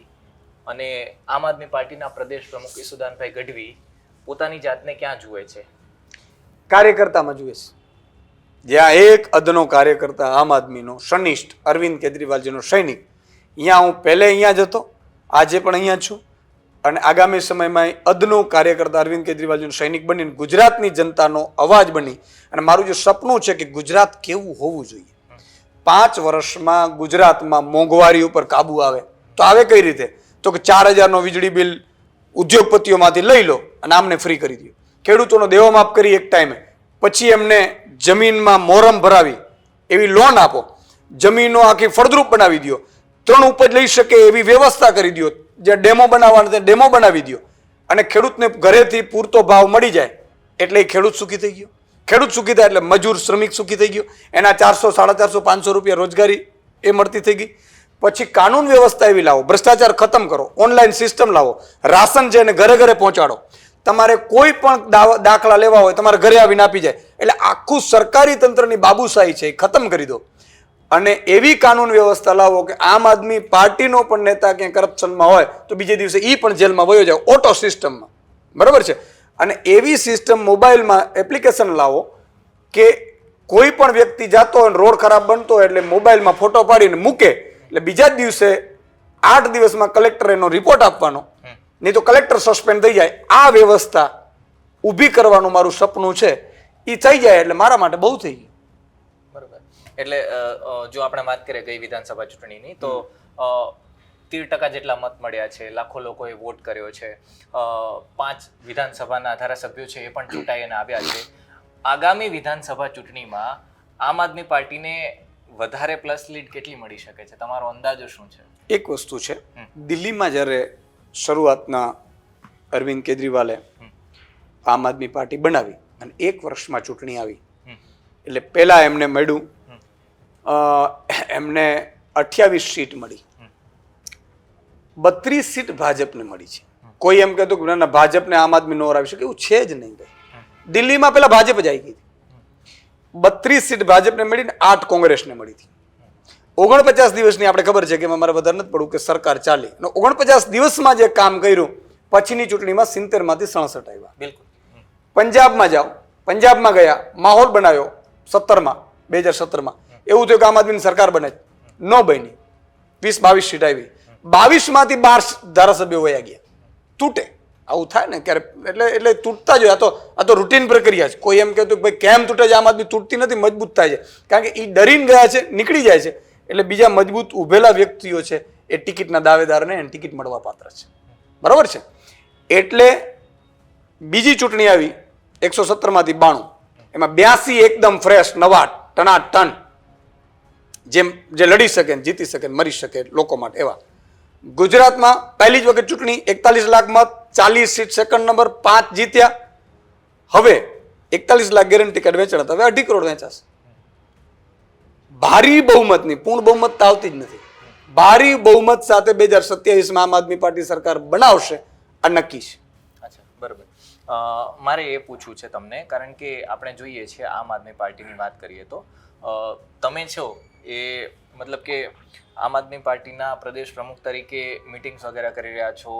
અને આમ આદમી પાર્ટીના પ્રદેશ પ્રમુખ ઈશુદાનભાઈ ગઢવી પોતાની જાતને ક્યાં જુએ છે? કાર્યકર્તામાં જુએ છે. જ્યાં એક અદનો કાર્યકર્તા આમ આદમીનો સનિષ્ઠ અરવિંદ કેજરીવાલજીનો સૈનિક, અહીંયા હું પહેલે અહીંયા જ હતો, આજે પણ અહીંયા છું, અને આગામી સમયમાં અદનો કાર્યકર્તા અરવિંદ કેજરીવાલજીનો સૈનિક બનીને ગુજરાતની જનતાનો અવાજ બની. અને મારું જે સપનું છે કે ગુજરાત કેવું હોવું જોઈએ, 5 વર્ષમાં ગુજરાતમાં મોંઘવારી ઉપર કાબુ આવે. તો આવે કઈ રીતે? તો કે 4000નો વીજળી બિલ ઉદ્યોગપતિઓમાંથી લઈ લો અને આમને ફ્રી કરી દો, ખેડૂતોનો દેવો માફ કરી એક ટાઈમે, પછી એમને જમીનમાં મોરમ ભરાવી એવી લોન આપો, જમીનો આખી ફળદ્રુપ બનાવી દો, 3 ઉપજ લઈ શકે એવી વ્યવસ્થા કરી દો, જે ડેમો બનાવવાનો તે ડેમો બનાવી દો, અને ખેડૂતને ઘરેથી પૂરતો ભાવ મળી જાય એટલે એ ખેડૂત સુખી થઈ ગયો. ખેડૂત સુખી થાય એટલે મજૂર શ્રમિક સુખી થઈ ગયો, એના 400, 450, 500 રૂપિયા રોજગારી એ મળતી થઈ ગઈ. પછી કાનૂન વ્યવસ્થા એવી લાવો, ભ્રષ્ટાચાર ખતમ કરો, ઓનલાઈન સિસ્ટમ લાવો, રાશન છે એને ઘરે ઘરે પહોંચાડો, તમારે કોઈ પણ દાખલા લેવા હોય તમારે ઘરે આવીને આપી જાય. એટલે આખું સરકારી તંત્રની બાબુશાહી છે એ ખતમ કરી દો. અને એવી કાનૂન વ્યવસ્થા લાવો કે આમ આદમી પાર્ટીનો પણ નેતા ક્યાંય કરપ્શનમાં હોય તો બીજે દિવસે એ પણ જેલમાં વયો જાય, ઓટો સિસ્ટમમાં, બરાબર છે. અને એવી સિસ્ટમ મોબાઈલમાં એપ્લિકેશન લાવો કે કોઈ પણ વ્યક્તિ જાતો હોય, રોડ ખરાબ બનતો હોય એટલે મોબાઈલમાં ફોટો પાડીને મૂકે, એટલે બીજા જ દિવસે 8 દિવસમાં કલેક્ટર એનો રિપોર્ટ આપવાનો, નહીં તો કલેક્ટર સસ્પેન્ડ થઈ જાય. આ વ્યવસ્થા ઊભી કરવાનું મારું સપનું છે, એ થઈ જાય એટલે મારા માટે બહુ થઈ ગયું. બરાબર. એટલે જો આપણે વાત કરીએ ગઈ વિધાનસભા ચૂંટણીની તો 13% જેટલા મત મળ્યા છે, લાખો લોકોએ વોટ કર્યો છે, 5 વિધાનસભાના ધારાસભ્યો છે એ પણ ચૂંટાઈ અને આવ્યા છે. આગામી વિધાનસભા ચૂંટણીમાં આમ આદમી પાર્ટીને વધારે પ્લસ લીડ કેટલી મળી શકે છે? તમારો અંદાજો શું છે? એક વસ્તુ છે, દિલ્હીમાં જ્યારે શરૂઆતના અરવિંદ કેજરીવાલે આમ આદમી પાર્ટી બનાવી અને 1 વર્ષમાં ચૂંટણી આવી, એટલે પહેલા એમને મળ્યું એમને 28 સીટ મળી, 32 સીટ ભાજપને મળી છે. કોઈ એમ કહેતું કે ના ના ભાજપને આમ આદમી નો હરાવી શકે, એવું છે જ નહીં ભાઈ. દિલ્હીમાં પેલા ભાજપ જ આવી ગઈ હતી. 32 સીટ ભાજપને મળી ને 8 કોંગ્રેસને મળી હતી. 49 દિવસની આપણે ખબર છે કે મારે વધારે નથી પડવું કે સરકાર ચાલી, 49 દિવસમાં જે કામ કર્યું પછીની ચૂંટણીમાં 70 માંથી 67 આવ્યા. બિલકુલ. પંજાબમાં જાઓ, પંજાબમાં ગયા, માહોલ બનાવ્યો 2017માં એવું થયું કે આમ આદમીની સરકાર બને, ન બની, 20-22 સીટ આવી, 22 માંથી 12 ધારાસભ્યો વયા ગયા. તૂટે, આવું થાય ને ક્યારે, એટલે તૂટતા જ હોય. આ તો રૂટીન પ્રક્રિયા છે. કોઈ એમ કહેતું કે ભાઈ કેમ તૂટે છે, આમ આદમી તૂટતી નથી, મજબૂત થાય છે, કારણ કે એ ડરીને ગયા છે, નીકળી જાય છે, એટલે બીજા મજબૂત ઉભેલા વ્યક્તિઓ છે એ ટિકિટના દાવેદારને એને ટિકિટ મળવા પાત્ર છે. બરાબર છે. એટલે બીજી ચૂંટણી આવી 117 માંથી 92, એમાં 82 એકદમ ફ્રેશ, નવા, ટનાટન, જે લડી શકે, જીતી શકે, મરી શકે લોકો માટે એવા. ગુજરાતમાં પહેલી જ વખત ચૂંટણી, 41 લાખ મત, 40 સીટ, સેકન્ડ નંબર, 5 જીત્યા. હવે 41 લાખ ગેરંટી કાર્ડ વેચાણ હતા, હવે 2.5 કરોડ વેચાશે. ભારી બહુમતની, પૂર્ણ બહુમત તો આવતી જ નથી, ભારી બહુમત સાથે 2027માં આમ આદમી પાર્ટી સરકાર બનાવશે, આ નક્કી છે. અચ્છા, બરાબર. મારે એ પૂછવું છે તમને, કારણ કે આપણે જોઈએ છીએ આમ આદમી પાર્ટીની વાત કરીએ તો તમે છો એ મતલબ કે આમ આદમી પાર્ટીના પ્રદેશ પ્રમુખ તરીકે મિટિંગ્સ વગેરે કરી રહ્યા છો,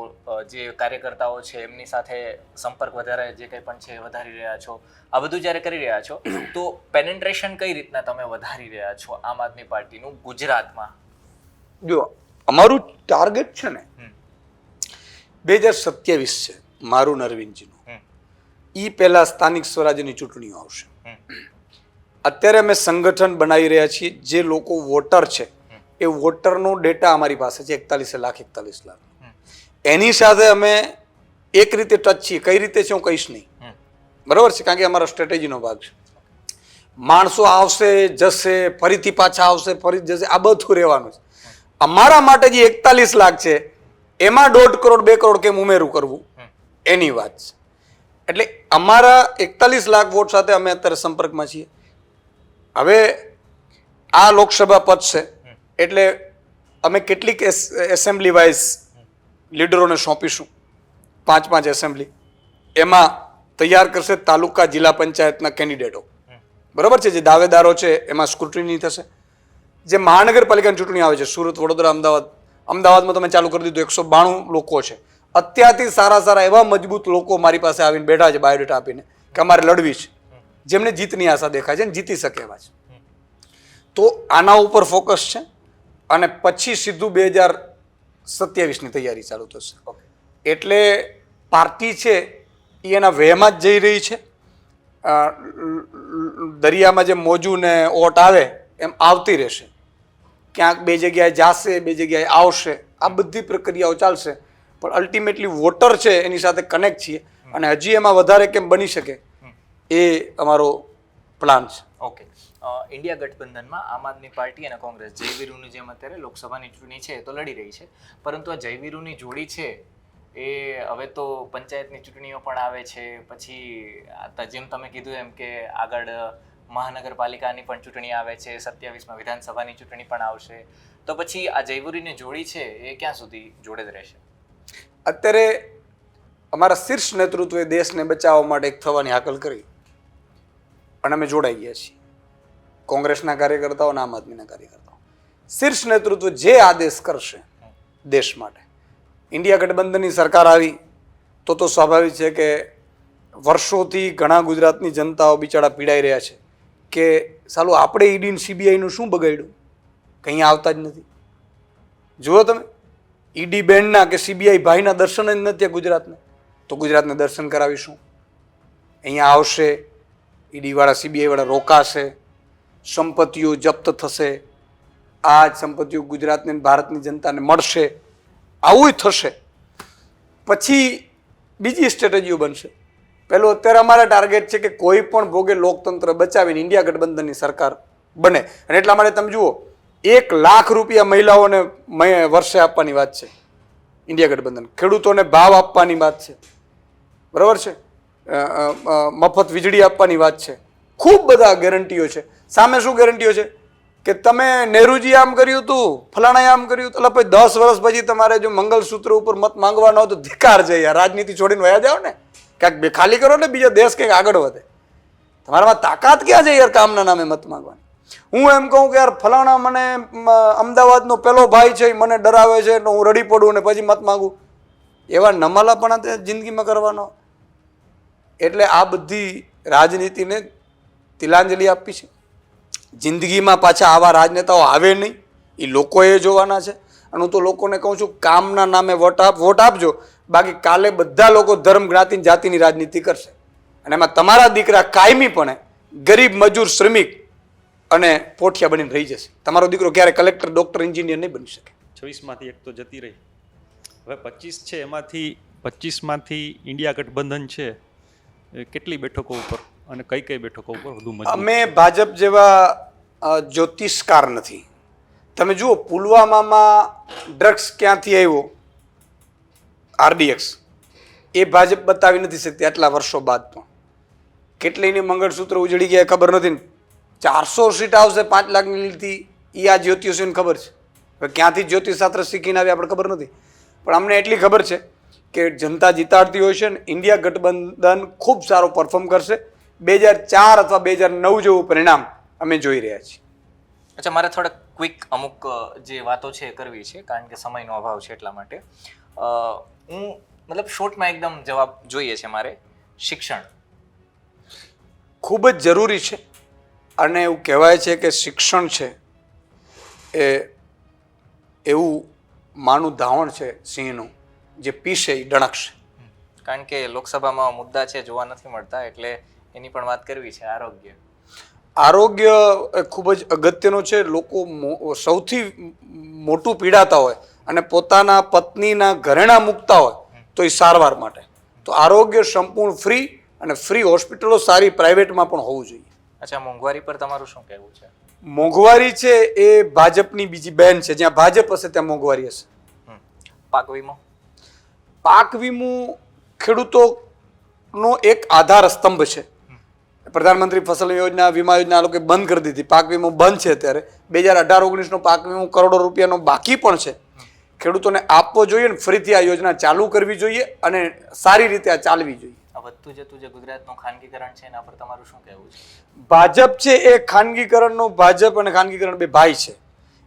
જે કાર્યકર્તાઓ છે એમની સાથે સંપર્ક વધારે જે કંઈ પણ છે વધારી રહ્યા છો, આ બધું જ્યારે કરી રહ્યા છો તો પેનેન્ટ્રેશન કઈ રીતના તમે વધારી રહ્યા છો આમ આદમી પાર્ટીનું ગુજરાતમાં? જો અમારું ટાર્ગેટ છે ને 2027 છે મારું અરવિંદજીનું. એ પહેલા સ્થાનિક સ્વરાજ્યની ચૂંટણીઓ આવશે. અત્યારે અમે સંગઠન બનાવી રહ્યા છીએ, જે લોકો વોટર છે એ વોટરનો ડેટા અમારી પાસે છે 41 લાખ. એની સાથે અમે એક રીતે ટચ છીએ. કઈ રીતે છે હું કહીશ નહીં, બરાબર છે, કારણ કે અમારા સ્ટ્રેટેજીનો ભાગ છે. માણસો આવશે જશે, ફરીથી પાછા આવશે, ફરી જશે, આ બધું રહેવાનું છે. અમારા માટે જે 41 લાખ છે એમાં 1.5 કરોડ 2 કરોડ કેમ ઉમેરું કરવું એની વાત છે. એટલે અમારા 41 લાખ વોટ સાથે અમે અત્યારે સંપર્કમાં છીએ. હવે આ લોકસભા પતશે એટલે અમે કેટલીક એસેમ્બલી વાઇઝ લીડરોને સોંપીશું, 5 એસેમ્બલી, એમાં તૈયાર કરશે તાલુકા જિલ્લા પંચાયતના કેન્ડિડેટો. બરાબર છે, જે દાવેદારો છે એમાં સ્ક્રુટિની થશે. જે મહાનગરપાલિકાની ચૂંટણી આવે છે, સુરત, વડોદરા, અમદાવાદમાં તમે ચાલુ કરી દીધું, 192 લોકો છે. અત્યારથી સારા એવા મજબૂત લોકો મારી પાસે આવીને બેઠા છે બાયોડેટા આપીને કે અમારે લડવી છે, જેમને જીતની આશા દેખાય છે ને જીતી શકે એવા છે. તો આના ઉપર ફોકસ છે અને પછી સીધું 2027ની તૈયારી ચાલુ થશે. એટલે પાર્ટી છે એ એના વેમાં જ જઈ રહી છે. દરિયામાં જે મોજું ને ઓટ આવે એમ આવતી રહેશે. ક્યાંક 2 જગ્યાએ જાશે, 2 જગ્યાએ આવશે, આ બધી પ્રક્રિયાઓ ચાલશે. પણ અલ્ટિમેટલી વોટર છે એની સાથે કનેક્ટ છીએ અને હજી એમાં વધારે કેમ બની શકે એ અમારો પ્લાન છે. ઓકે. ઇન્ડિયા ગઠબંધનમાં આમ આદમી પાર્ટી અને કોંગ્રેસ જયવીરુની જેમ અત્યારે લોકસભાની ચૂંટણી છે તો લડી રહી છે, પરંતુ આ જયવીરુની જોડી છે એ હવે તો પંચાયતની ચૂંટણીઓ પણ આવે છે, પછી જેમ તમે કીધું એમ કે આગળ મહાનગરપાલિકાની પણ ચૂંટણી આવે છે, 27માં વિધાનસભાની ચૂંટણી પણ આવશે, તો પછી આ જયવીરુની જોડી છે એ ક્યાં સુધી જોડે જ રહેશે? અત્યારે અમારા શીર્ષ નેતૃત્વએ દેશને બચાવવા માટે એક થવાની હાકલ કરી અને અમે જોડાઈ ગયા છીએ. કોંગ્રેસના કાર્યકર્તાઓ અને આમ આદમીના કાર્યકર્તાઓ. શીર્ષ નેતૃત્વ જે આદેશ કરશે દેશ માટે. ઇન્ડિયા ગઠબંધનની સરકાર આવી તો સ્વાભાવિક છે કે વર્ષોથી ઘણા ગુજરાતની જનતાઓ બિચારા પીડાઈ રહ્યા છે કે સાલું આપણે ઈડી સીબીઆઈનું શું બગાડ્યું, કંઈ આવતા જ નથી. જુઓ તમે, ઈડી બેન્ડના કે સીબીઆઈ ભાઈના દર્શન જ નથી ગુજરાતને, તો ગુજરાતને દર્શન કરાવીશું. અહીંયા આવશે, ઈડીવાળા સીબીઆઈવાળા રોકાશે, સંપત્તિઓ જપ્ત થશે, આ જ સંપત્તિઓ ગુજરાતને ભારતની જનતાને મળશે, આવું થશે. પછી બીજી સ્ટ્રેટેજીઓ બનશે. પહેલું અત્યારે અમારા ટાર્ગેટ છે કે કોઈ પણ ભોગે લોકતંત્ર બચાવીને ઇન્ડિયા ગઠબંધનની સરકાર બને. અને એટલા માટે તમે જુઓ, 1 લાખ રૂપિયા મહિલાઓને વર્ષે આપવાની વાત છે ઇન્ડિયા ગઠબંધન, ખેડૂતોને ભાવ આપવાની વાત છે, બરાબર છે, મફત વીજળી આપવાની વાત છે, ખૂબ બધા ગેરંટીઓ છે. સામે શું ગેરંટીઓ છે? કે તમે નહેરુજી આમ કર્યું હતું, ફલાણાએ આમ કર્યું હતું, એટલે પછી 10 વર્ષ પછી તમારે જો મંગલસૂત્ર ઉપર મત માંગવાનો હોય તો ધિકાર છે યાર, રાજનીતિ છોડીને વયા જાઓ ને, ક્યાંક ખાલી કરો ને બીજો દેશ કંઈક આગળ વધે. તમારામાં તાકાત ક્યાં છે યાર કામના નામે મત માંગવાની? હું એમ કહું કે યાર ફલાણા મને અમદાવાદનો પેલો ભાઈ છે મને ડરાવે છે તો હું રડી પડું ને પછી મત માંગું, એવા નમાલાપણા તે જિંદગીમાં કરવાનો. એટલે આ બધી રાજનીતિને તિલાંજલિ આપી છે. જિંદગીમાં પાછા આવા રાજનેતાઓ આવે નહીં, એ લોકોએ જોવાના છે. અને હું તો લોકોને કહું છું કામના નામે વોટ આપજો, બાકી કાલે બધા લોકો ધર્મ જ્ઞાતિ જાતિની રાજનીતિ કરશે અને એમાં તમારા દીકરા કાયમીપણે ગરીબ મજૂર શ્રમિક અને પોઠિયા બનીને રહી જશે. તમારો દીકરો ક્યારે કલેક્ટર ડોક્ટર એન્જિનિયર નહીં બની શકે. 26માંથી એક તો જતી રહી, હવે 25 છે, એમાંથી 25માંથી ઇન્ડિયા ગઠબંધન છે એ કેટલી બેઠકો ઉપર અને કઈ કઈ બેઠકો ઉપર વધુ મજબૂત? અમે ભાજપ જેવા જ્યોતિષકાર નથી. તમે જુઓ પુલવામામાં ડ્રગ્સ ક્યાંથી આવ્યો, RDX, એ ભાજપ બતાવી નથી શકતી આટલા વર્ષો બાદ. પણ કેટલીની મંગળસૂત્ર ઉજળી ગયા ખબર નથી ને 400 સીટ આવશે 5 લાખની લીધી, એ આ જ્યોતિષીઓને ખબર છે. હવે ક્યાંથી જ્યોતિષશાસ્ત્ર શીખીને આવી આપણે ખબર નથી, પણ અમને એટલી ખબર છે કે જનતા જીતાડતી હોય છે ને ઇન્ડિયા ગઠબંધન ખૂબ સારો પરફોર્મ કરશે. 2004 અથવા 2009 જેવું પરિણામ અમે જોઈ રહ્યા છીએ. અચ્છા, મારે થોડા ક્વિક અમુક જે વાતો છે એ કરવી છે કારણ કે સમયનો અભાવ છે એટલા માટે. હું મતલબ શોર્ટમાં એકદમ જવાબ જોઈએ છે મારે. શિક્ષણ ખૂબ જ જરૂરી છે અને એવું કહેવાય છે કે શિક્ષણ છે એ એવું માનું ધાવણ છે સિંહનું, જે પીશે એ ડણકશે. કારણ કે લોકસભામાં મુદ્દા છે જોવા નથી મળતા એટલે એની પણ વાત કરવી છે. આરોગ્ય એ ખૂબ જ અગત્યનો છે. લોકો સૌથી મોટું પીડાતા હોય અને પોતાના પત્નીના ઘરેણા મૂકતા હોય તો એ સારવાર માટે. તો આરોગ્ય સંપૂર્ણ ફ્રી અને ફ્રી હોસ્પિટલો સારી પ્રાઇવેટમાં પણ હોવું જોઈએ. અચ્છા, મોંઘવારી પર તમારું શું કહેવું છે? મોંઘવારી છે એ ભાજપની બીજી બહેન છે. જ્યાં ભાજપ હશે ત્યાં મોંઘવારી હશે. પાક વીમો? પાક વીમો ખેડૂતોનો એક આધાર સ્તંભ છે. પ્રધાનમંત્રી ફસલ યોજના, વીમા યોજના લોકોએ બંધ કરી દીધી. પાક વીમો બંધ છે અત્યારે. 2018-19નો પાક વીમો કરોડો રૂપિયાનો બાકી પણ છે. ખેડૂતોને આપવો જોઈએ ને ફરીથી આ યોજના ચાલુ કરવી જોઈએ અને સારી રીતે આ ચાલવી જોઈએ. વધતું જતું જે ગુજરાતનું ખાનગીકરણ છે એના પર તમારું શું કહેવું છે? ભાજપ છે એ ખાનગીકરણનો, ભાજપ અને ખાનગીકરણ બે ભાઈ છે.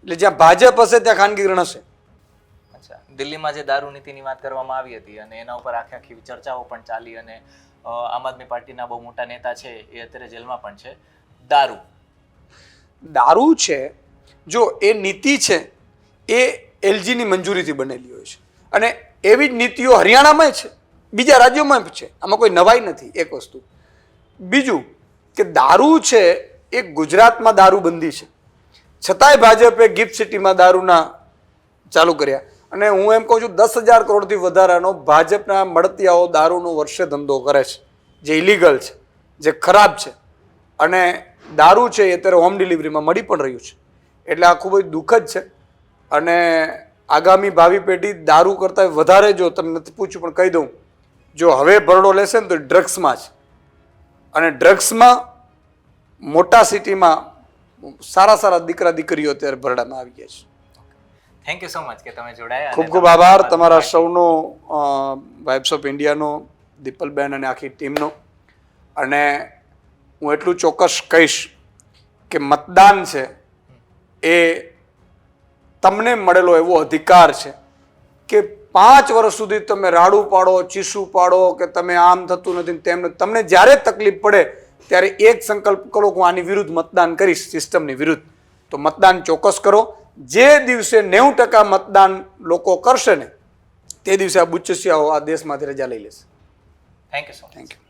એટલે જ્યાં ભાજપ હશે ત્યાં ખાનગીકરણ હશે. અચ્છા, દિલ્હીમાં જે દારૂ નીતિની વાત કરવામાં આવી હતી અને એના ઉપર આખી ચર્ચાઓ પણ ચાલી અને આમ આદમી પાર્ટીના બહુ મોટા નેતા છે એ અત્યારે જેલમાં પણ છે. દારૂ છે જો એ નીતિ છે એ LGની મંજૂરીથી બનેલી હોય છે અને એવી જ નીતિઓ હરિયાણામાં છે, બીજા રાજ્યોમાં છે. આમાં કોઈ નવાઈ નથી. એક વસ્તુ. બીજું કે દારૂ છે એ ગુજરાતમાં દારૂબંધી છે, છતાંય ભાજપે ગિફ્ટ સિટીમાં દારૂના ચાલુ કર્યા. અને હું એમ કહું છું 10,000 કરોડથી વધારાનો ભાજપના મળતિયાઓ દારૂનો વર્ષે ધંધો કરે છે, જે ઇલીગલ છે, જે ખરાબ છે. અને દારૂ છે એ અત્યારે હોમ ડિલિવરીમાં મળી પણ રહ્યું છે. એટલે આ ખૂબ જ દુઃખદ છે. અને આગામી ભાવિ પેઢી દારૂ કરતાં વધારે, જો તમને નથી પૂછ્યું પણ કહી દઉં, જો હવે ભરડો લેશે ને તો ડ્રગ્સમાં છે. અને ડ્રગ્સમાં મોટા સિટીમાં સારા દીકરા દીકરીઓ અત્યારે ભરડામાં આવી ગયા છે. થેન્ક યુ સો મચ કે તમે જોડાયા. ખૂબ ખૂબ આભાર તમારા સૌનો, વાઇબ્સ ઓફ ઇન્ડિયાનો, દીપલબેન અને આખી ટીમનો. અને હું એટલું ચોક્કસ કહીશ કે મતદાન છે એ તમને મળેલો એવો અધિકાર છે કે 5 વર્ષ સુધી તમે રાડું પાડો, ચીસું પાડો કે તમે આમ થતું નથી તેમ, તમને જ્યારે તકલીફ પડે ત્યારે એક સંકલ્પ કરો કે હું આની વિરુદ્ધ મતદાન કરીશ, સિસ્ટમની વિરુદ્ધ. તો મતદાન ચોક્કસ કરો. જે દિવસે 90% મતદાન લોકો કરશે ને તે દિવસે આ બુચ્ચસિયાઓ આ દેશમાંથી રજા લઈ લેશે. Thank you so much. Thank you.